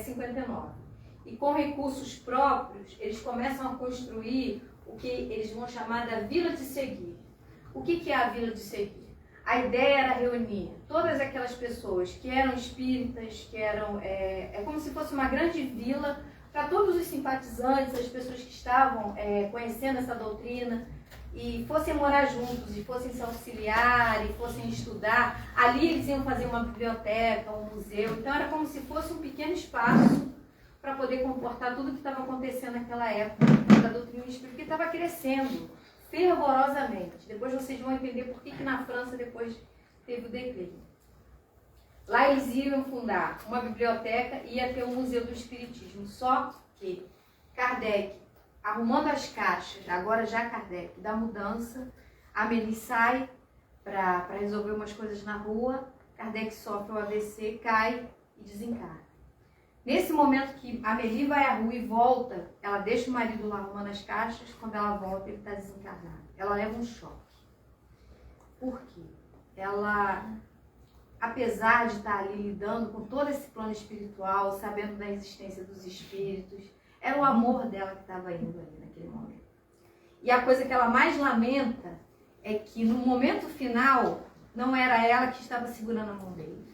59. E com recursos próprios, eles começam a construir o que eles vão chamar da Vila de Seguir. O que é a Vila de Seguir? A ideia era reunir todas aquelas pessoas que eram espíritas, que eram... É como se fosse uma grande vila para todos os simpatizantes, as pessoas que estavam conhecendo essa doutrina, e fossem morar juntos, e fossem se auxiliar, e fossem estudar. Ali eles iam fazer uma biblioteca, um museu. Então era como se fosse um pequeno espaço para poder comportar tudo que estava acontecendo naquela época da doutrina espírita, que estava crescendo fervorosamente. Depois vocês vão entender por que na França depois teve o declínio. Lá eles iam fundar uma biblioteca e ia ter um museu do espiritismo. Só que Kardec, arrumando as caixas, agora já Kardec, da mudança, Amélie sai para resolver umas coisas na rua, Kardec sofre o AVC, cai e desencarna. Nesse momento que a Amélie vai à rua e volta, ela deixa o marido lá arrumando as caixas, quando ela volta ele está desencarnado. Ela leva um choque. Por quê? Ela, apesar de estar ali lidando com todo esse plano espiritual, sabendo da existência dos espíritos, era o amor dela que estava indo ali naquele momento. E a coisa que ela mais lamenta é que no momento final, não era ela que estava segurando a mão dele.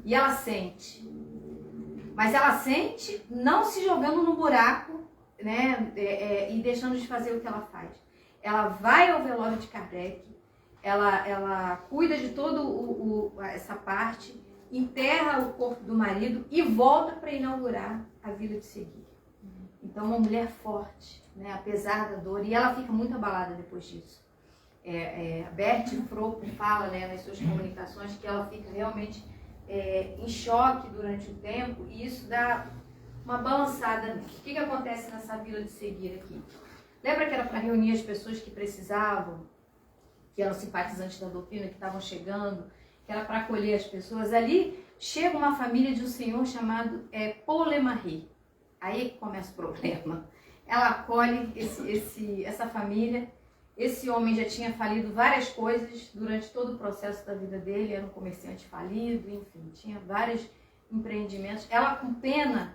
E ela sente... Mas ela sente não se jogando no buraco, né, e deixando de fazer o que ela faz. Ela vai ao velório de Kardec, ela cuida de toda essa parte, enterra o corpo do marido e volta para inaugurar a Vila de Seguir. Então, uma mulher forte, né, apesar da dor, e ela fica muito abalada depois disso. Berthe Fropo fala, né, nas suas comunicações que ela fica realmente... em choque durante o tempo, e isso dá uma balançada. O que acontece nessa Vila de Seguir aqui? Lembra que era para reunir as pessoas que precisavam, que eram simpatizantes da doutrina, que estavam chegando, que era para acolher as pessoas? Ali chega uma família de um senhor chamado Paul Lemarie. Aí que começa o problema. Ela acolhe essa família. Esse homem já tinha falido várias coisas durante todo o processo da vida dele, era um comerciante falido, enfim, tinha vários empreendimentos. Ela com pena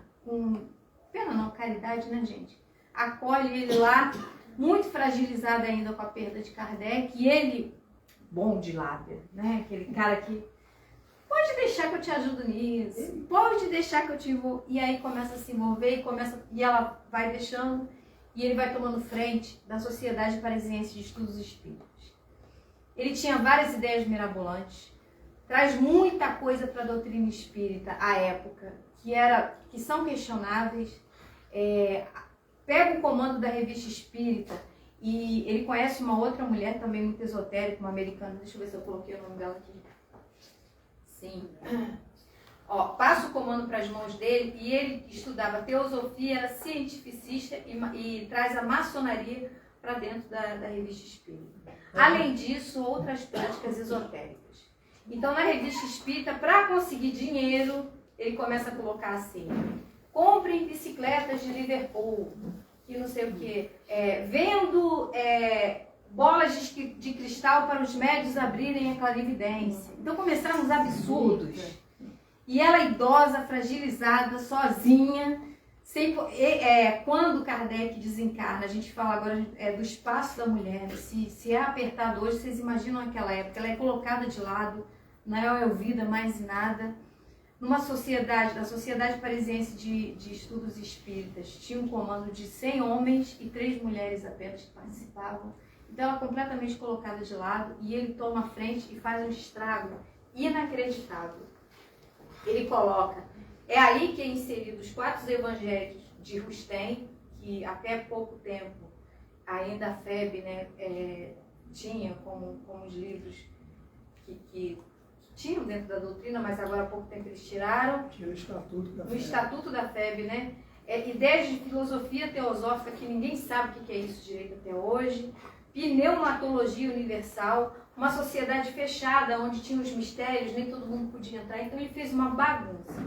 não, caridade, né, gente? Acolhe ele lá, muito fragilizado ainda com a perda de Kardec, e ele, bom de lábia, né, aquele cara que, pode deixar que eu te ajudo nisso, pode deixar que eu te envolvo, e aí começa a se envolver, e ela vai deixando... E ele vai tomando frente da Sociedade Parisiense de Estudos Espíritas. Ele tinha várias ideias mirabolantes, traz muita coisa para a doutrina espírita à época, que são questionáveis. Pega o comando da Revista Espírita e ele conhece uma outra mulher também muito esotérica, uma americana. Deixa eu ver se eu coloquei o nome dela aqui. Sim. Passa o comando para as mãos dele, e ele estudava teosofia, era cientificista e traz a maçonaria para dentro da Revista Espírita. Além disso, outras práticas esotéricas. Então, na Revista Espírita, para conseguir dinheiro, ele começa a colocar assim: comprem bicicletas de Liverpool, que não sei o quê, vendo bolas de cristal para os médios abrirem a clarividência. Então começaram os absurdos. E ela idosa, fragilizada, sozinha, quando Kardec desencarna, a gente fala agora do espaço da mulher, se é apertado hoje, vocês imaginam aquela época, ela é colocada de lado, não é ouvida mais nada. Numa sociedade, da Sociedade Parisiense de Estudos Espíritas, tinha um comando de 100 homens e 3 mulheres apenas que participavam. Então ela é completamente colocada de lado e ele toma a frente e faz um estrago inacreditável. Ele coloca, é aí que é inserido os 4 evangelhos de Rustem, que até pouco tempo ainda a FEB, né, tinha como os livros que tinham dentro da doutrina, mas agora há pouco tempo eles tiraram. Tinha o Estatuto da FEB. No Estatuto da FEB, né? Ideias de filosofia teosófica, que ninguém sabe o que é isso direito até hoje. Pneumatologia universal, uma sociedade fechada, onde tinha os mistérios, nem todo mundo podia entrar. Então ele fez uma bagunça.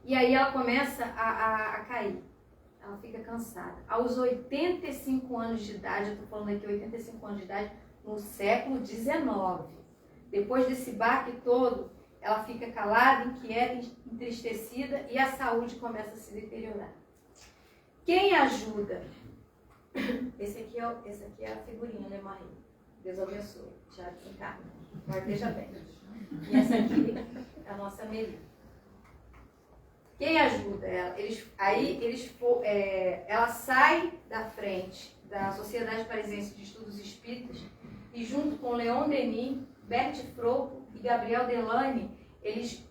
E aí ela começa a cair. Ela fica cansada. Aos 85 anos de idade, eu estou falando aqui 85 anos de idade, no século XIX. Depois desse baque todo, ela fica calada, inquieta, entristecida e a saúde começa a se deteriorar. Quem ajuda? Esse aqui é a figurinha, né, Maria? Deus abençoe. Já desencarna. Mas veja bem. E essa aqui é a nossa Meli. Quem ajuda ela? Ela sai da frente da Sociedade Parisiense de Estudos Espíritas e junto com Leon Denis, Bert Fropo e Gabriel Delany, eles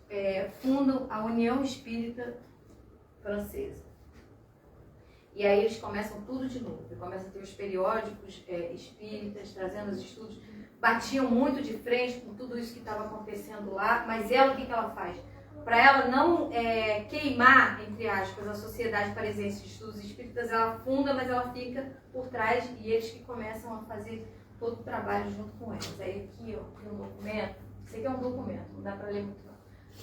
fundam a União Espírita Francesa. E aí eles começam tudo de novo. Começam a ter os periódicos espíritas, trazendo os estudos. Batiam muito de frente com tudo isso que estava acontecendo lá, mas ela, o que ela faz? Para ela não queimar, entre aspas, a Sociedade Parisiense de Estudos Espíritas, ela funda, mas ela fica por trás e eles que começam a fazer todo o trabalho junto com eles. Aí aqui, ó, tem um documento. Isso aqui é um documento, não dá para ler muito não.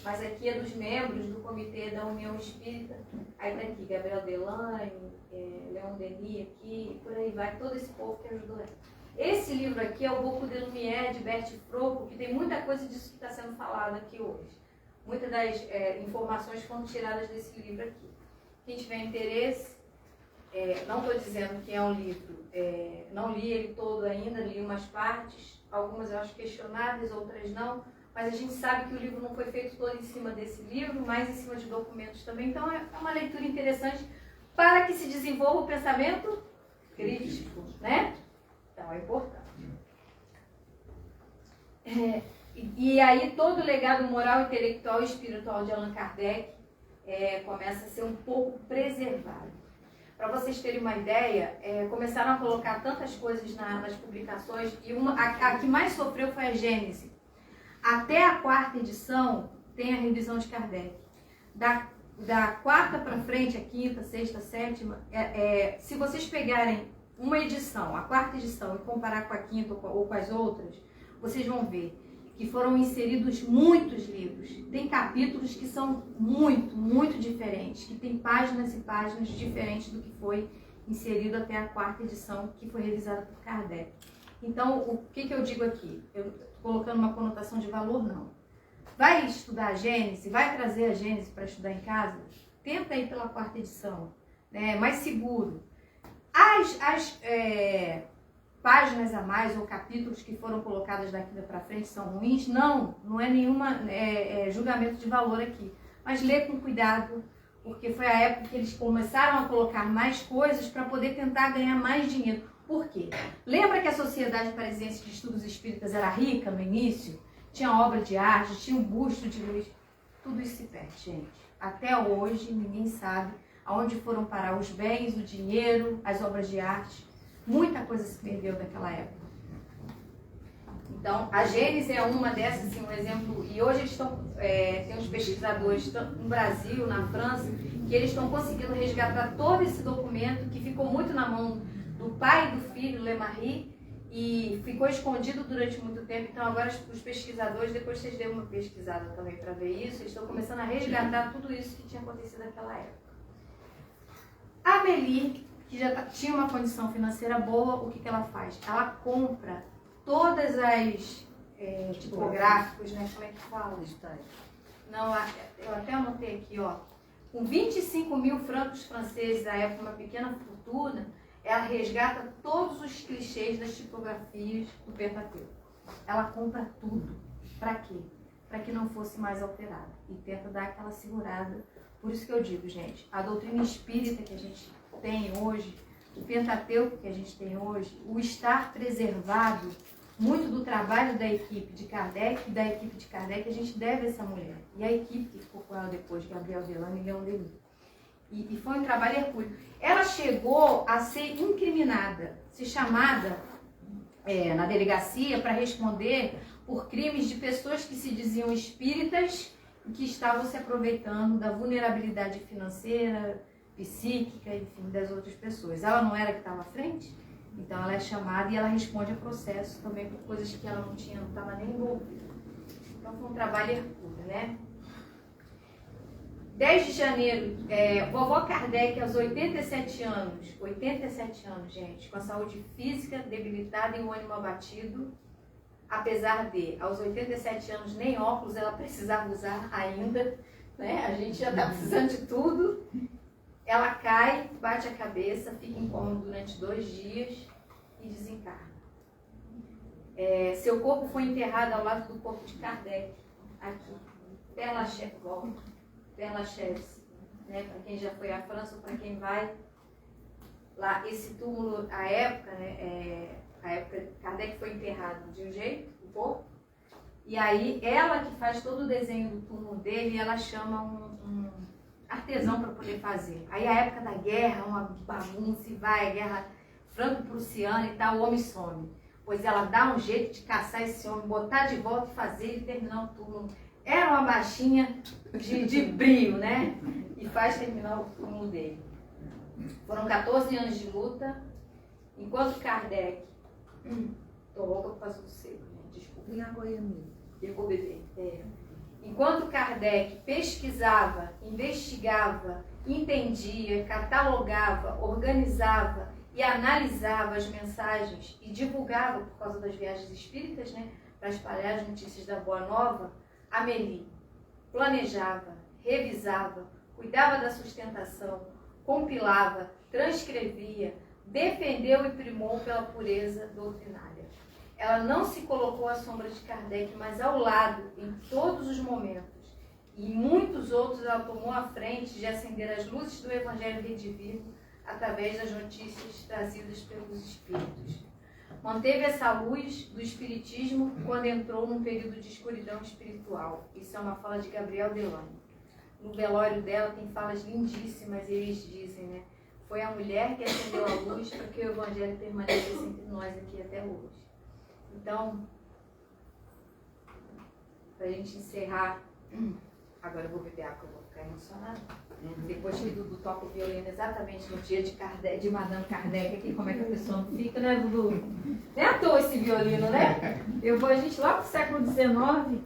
Mas aqui é dos membros do Comitê da União Espírita. Aí tá aqui, Gabriel Delany, Leon Denis aqui, e por aí vai, todo esse povo que ajudou ela. Esse livro aqui é o Beaucoup de Lumière, de Bert Fropo, que tem muita coisa disso que está sendo falado aqui hoje. Muitas das informações foram tiradas desse livro aqui. Quem tiver interesse, não estou dizendo que é um livro, não li ele todo ainda, li umas partes, algumas eu acho questionáveis, outras não, mas a gente sabe que o livro não foi feito todo em cima desse livro, mas em cima de documentos também, então é uma leitura interessante para que se desenvolva o pensamento crítico, né? Então é importante. E aí todo o legado moral, intelectual e espiritual de Allan Kardec começa a ser um pouco preservado. Para vocês terem uma ideia, começaram a colocar tantas coisas nas publicações e a que mais sofreu foi a Gênese. Até a 4ª edição tem a revisão de Kardec. Da 4ª para frente, a 5ª, 6ª, 7ª, se vocês pegarem uma edição, a 4ª edição, e comparar com a 5ª ou com as outras, vocês vão ver que foram inseridos muitos livros. Tem capítulos que são muito, muito diferentes, que tem páginas e páginas diferentes do que foi inserido até a 4ª edição, que foi revisada por Kardec. Então, o que eu digo aqui? Eu estou colocando uma conotação de valor, não. Vai estudar a Gênese, vai trazer a Gênese para estudar em casa? Tenta ir pela 4ª edição, né? Mais seguro. As páginas a mais ou capítulos que foram colocados daqui para frente são ruins? Não é nenhuma julgamento de valor aqui. Mas lê com cuidado, porque foi a época que eles começaram a colocar mais coisas para poder tentar ganhar mais dinheiro. Por quê? Lembra que a Sociedade Parisiense de Estudos Espíritas era rica no início? Tinha obra de arte, tinha um busto de Luís. Tudo isso se perde, gente. Até hoje ninguém sabe aonde foram parar os bens, o dinheiro, as obras de arte. Muita coisa se perdeu daquela época. Então, a Gênese é uma dessas, assim, um exemplo. E hoje eles estão, tem uns pesquisadores no Brasil, na França, que eles estão conseguindo resgatar todo esse documento que ficou muito na mão do pai e do filho, Lemarie, e ficou escondido durante muito tempo. Então, agora os pesquisadores, depois vocês dêem uma pesquisada também para ver isso, eles estão começando a resgatar tudo isso que tinha acontecido naquela época. A Amélie que já tinha uma condição financeira boa, o que ela faz? Ela compra todas as tipográficos, né? Como é que fala? Não, eu até anotei aqui, ó. Com 25 mil francos franceses, à época uma pequena fortuna, ela resgata todos os clichês das tipografias do Pentateuco. Ela compra tudo. Para quê? Para que não fosse mais alterada. E tenta dar aquela segurada. Por isso que eu digo, gente, a doutrina espírita que a gente tem hoje, o Pentateuco que a gente tem hoje, o estar preservado, muito do trabalho da equipe de Kardec, a gente deve a essa mulher. E a equipe que ficou com ela depois, Gabriel Delano e Leon Denis. E foi um trabalho hercúleo. Ela chegou a ser incriminada, ser chamada na delegacia para responder por crimes de pessoas que se diziam espíritas e que estavam se aproveitando da vulnerabilidade financeira, psíquica, enfim, das outras pessoas. Ela não era que estava à frente? Então ela é chamada e ela responde a processo também por coisas que ela não estava nem envolvida. Então foi um trabalho hercúleo, né? 10 de janeiro, vovó Kardec aos 87 anos, gente, com a saúde física debilitada e o ânimo abatido, apesar de, aos 87 anos, nem óculos ela precisava usar ainda, né? A gente já está precisando de tudo. Ela cai, bate a cabeça, fica em coma durante 2 dias e desencarna. Seu corpo foi enterrado ao lado do corpo de Kardec, aqui, Père Lachaise, Père Lachaise, né? Para quem já foi à França ou para quem vai lá, esse túmulo, a época Kardec foi enterrado de um jeito, o corpo, e aí ela que faz todo o desenho do túmulo dele, ela chama um artesão para poder fazer. Aí a época da guerra, uma bagunça, e vai, a guerra franco-prussiana e tal, o homem some. Pois ela dá um jeito de caçar esse homem, botar de volta e fazer ele terminar o túmulo. Era uma baixinha de brio, né? E faz terminar o túmulo dele. Foram 14 anos de luta, enquanto Kardec... Tô louca por causa do seco, né? Desculpa. E a Goiânia? Eu vou beber. Enquanto Kardec pesquisava, investigava, entendia, catalogava, organizava e analisava as mensagens e divulgava por causa das viagens espíritas, né, para espalhar as notícias da Boa Nova, Amélie planejava, revisava, cuidava da sustentação, compilava, transcrevia, defendeu e primou pela pureza doutrinária. Ela não se colocou à sombra de Kardec, mas ao lado, em todos os momentos. E em muitos outros ela tomou a frente de acender as luzes do Evangelho redivivo através das notícias trazidas pelos Espíritos. Manteve essa luz do Espiritismo quando entrou num período de escuridão espiritual. Isso é uma fala de Gabriel Delano. No velório dela tem falas lindíssimas, e eles dizem, né? Foi a mulher que acendeu a luz para que o Evangelho permanecesse entre nós aqui até hoje. Então, para a gente encerrar, agora eu vou beber água, eu vou ficar emocionada. Depois que Dudu toca o violino exatamente no dia de Madame Kardec, aqui, como é que a pessoa fica, né, Dudu? Não é à toa esse violino, né? A gente lá pro século XIX,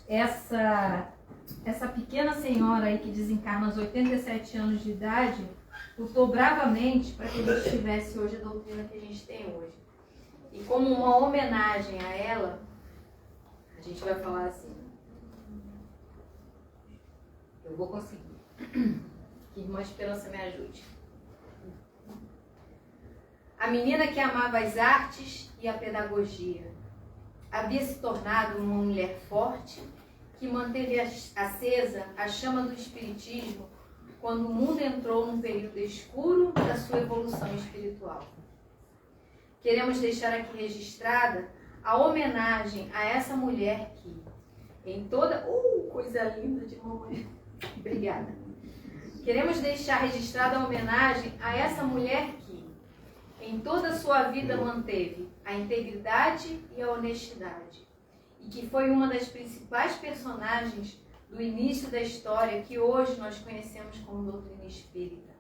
essa pequena senhora aí que desencarna aos 87 anos de idade, lutou bravamente para que a gente tivesse hoje a doutrina que a gente tem hoje. E como uma homenagem a ela, a gente vai falar assim, eu vou conseguir. Que Irmã Esperança me ajude. A menina que amava as artes e a pedagogia havia se tornado uma mulher forte que manteve acesa a chama do espiritismo quando o mundo entrou num período escuro da sua evolução espiritual. Queremos deixar aqui registrada a homenagem a essa mulher que, em toda... coisa linda de mamãe. Obrigada. Queremos deixar registrada a homenagem a essa mulher que, em toda a sua vida, manteve a integridade e a honestidade, e que foi uma das principais personagens do início da história que hoje nós conhecemos como doutrina espírita.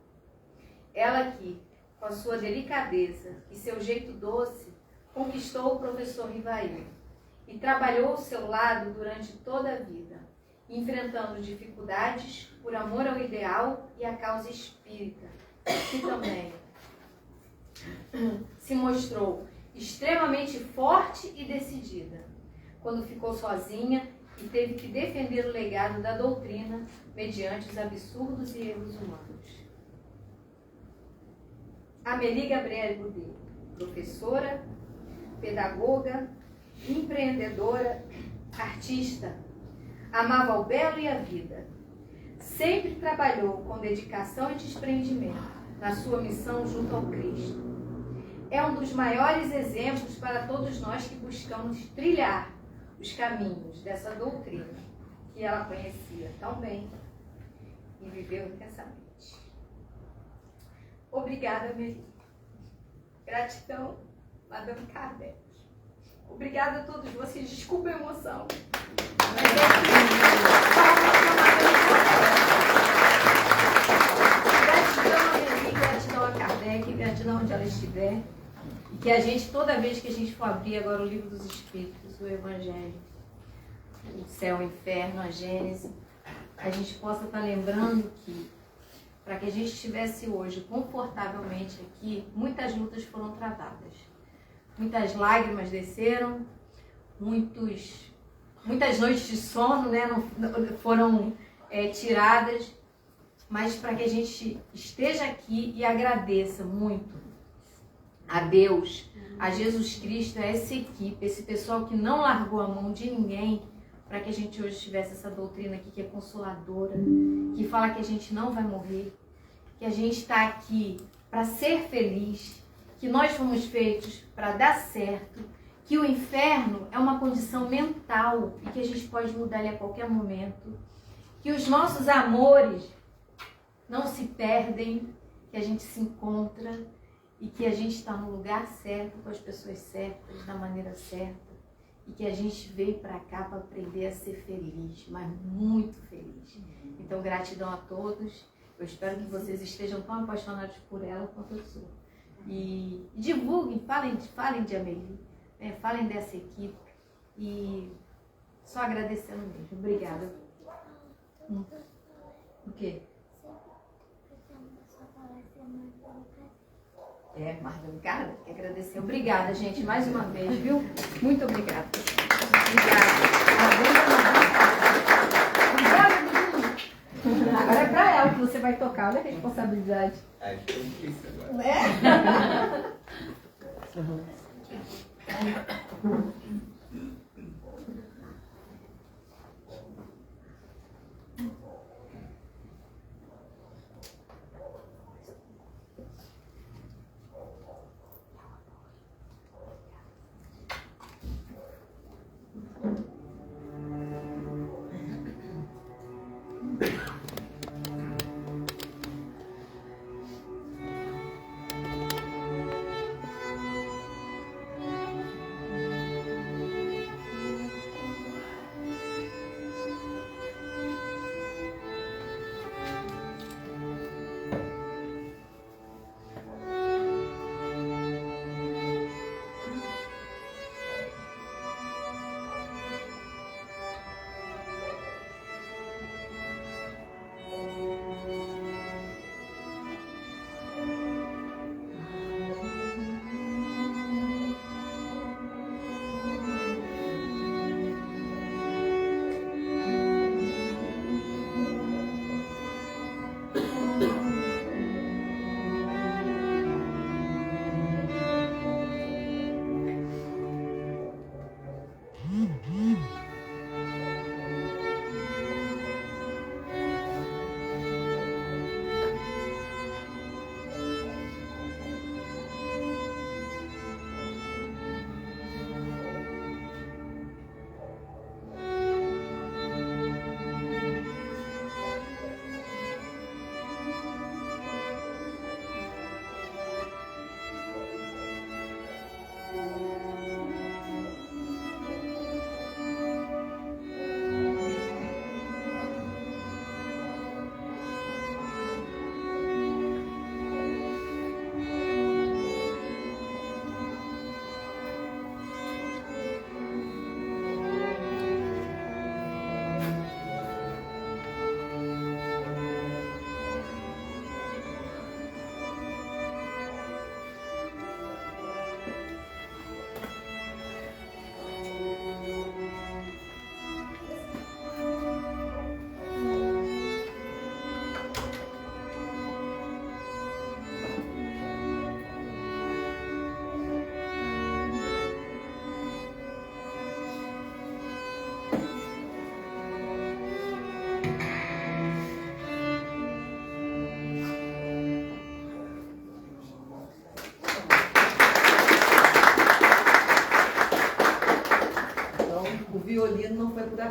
Ela que, com a sua delicadeza e seu jeito doce, conquistou o professor Rivail e trabalhou ao seu lado durante toda a vida, enfrentando dificuldades por amor ao ideal e à causa espírita, que também, se mostrou extremamente forte e decidida quando ficou sozinha e teve que defender o legado da doutrina mediante os absurdos e erros humanos. Amélie Gabrielle Boudet, professora, pedagoga, empreendedora, artista, amava o belo e a vida. Sempre trabalhou com dedicação e desprendimento na sua missão junto ao Cristo. É um dos maiores exemplos para todos nós que buscamos trilhar os caminhos dessa doutrina que ela conhecia tão bem e viveu intensamente. Obrigada, Amélie. Gratidão, Madame Kardec. Obrigada a todos vocês. Desculpa a emoção. Gratidão a Amélie, gratidão a Kardec, gratidão onde ela estiver. E que a gente, toda vez que a gente for abrir agora o Livro dos Espíritos, o Evangelho, o Céu, o Inferno, a Gênese, a gente possa estar lembrando que, para que a gente estivesse hoje confortavelmente aqui, muitas lutas foram travadas. Muitas lágrimas desceram, muitas noites de sono, né, foram tiradas, mas para que a gente esteja aqui e agradeça muito a Deus, a Jesus Cristo, a essa equipe, esse pessoal que não largou a mão de ninguém, para que a gente hoje tivesse essa doutrina aqui que é consoladora, que fala que a gente não vai morrer, que a gente está aqui para ser feliz, que nós fomos feitos para dar certo, que o inferno é uma condição mental e que a gente pode mudar ele a qualquer momento, que os nossos amores não se perdem, que a gente se encontra e que a gente está no lugar certo, com as pessoas certas, da maneira certa. E que a gente veio para cá para aprender a ser feliz, mas muito feliz. Então, gratidão a todos. Eu espero que vocês estejam tão apaixonados por ela quanto eu sou. E divulguem, falem de Amélie, né? Falem dessa equipe. E só agradecendo mesmo. Obrigada. O quê? Marlene Carla, que agradecer. Obrigada, gente, mais uma vez, viu? Muito obrigada. Obrigada. Agora é pra ela que você vai tocar, olha a responsabilidade. É difícil agora. Né?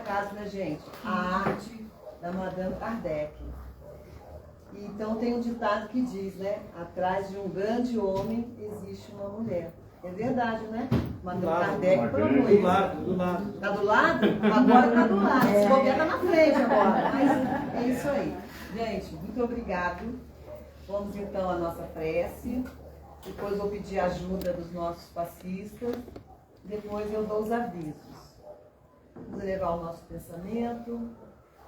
casa, né, gente? A arte da Madame Kardec. E, então tem um ditado que diz, né? Atrás de um grande homem existe uma mulher. É verdade, né? Madame Kardec provou isso. Do lado. Tá do lado? Agora tá do lado. Se bobear, tá na frente agora. Mas é isso aí. Gente, muito obrigado. Vamos então à nossa prece. Depois vou pedir ajuda dos nossos passistas. Depois eu dou os avisos. Vamos elevar o nosso pensamento,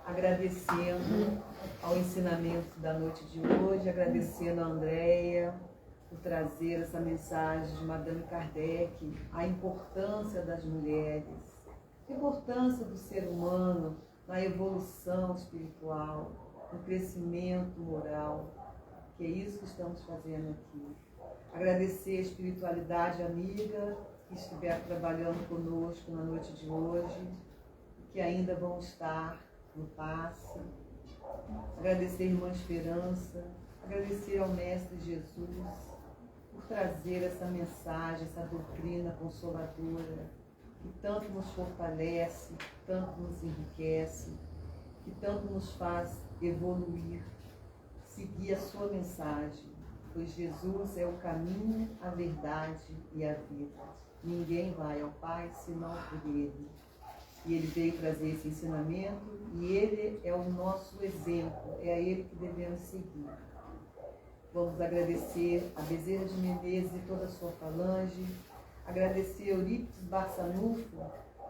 agradecendo ao ensinamento da noite de hoje, agradecendo a Andréia por trazer essa mensagem de Madame Kardec, a importância das mulheres, a importância do ser humano na evolução espiritual, no crescimento moral, que é isso que estamos fazendo aqui. Agradecer a espiritualidade amiga que estiver trabalhando conosco na noite de hoje, que ainda vão estar no passe. Agradecer a Irmã Esperança, agradecer ao Mestre Jesus por trazer essa mensagem, essa doutrina consoladora, que tanto nos fortalece, que tanto nos enriquece, que tanto nos faz evoluir, seguir a sua mensagem, pois Jesus é o caminho, a verdade e a vida. Ninguém vai ao Pai senão por Ele. E Ele veio trazer esse ensinamento e Ele é o nosso exemplo, é a Ele que devemos seguir. Vamos agradecer a Bezerra de Menezes e toda a sua falange, agradecer a Eurípides Barçanufo,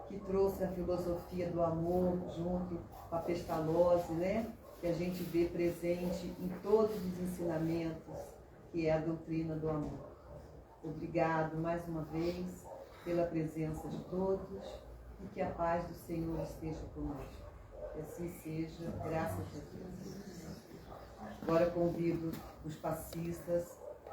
que trouxe a filosofia do amor junto com a Pestalozzi, né? Que a gente vê presente em todos os ensinamentos, que é a doutrina do amor. Obrigado mais uma vez pela presença de todos e que a paz do Senhor esteja conosco. Que assim seja, graças a Deus. Agora convido os passistas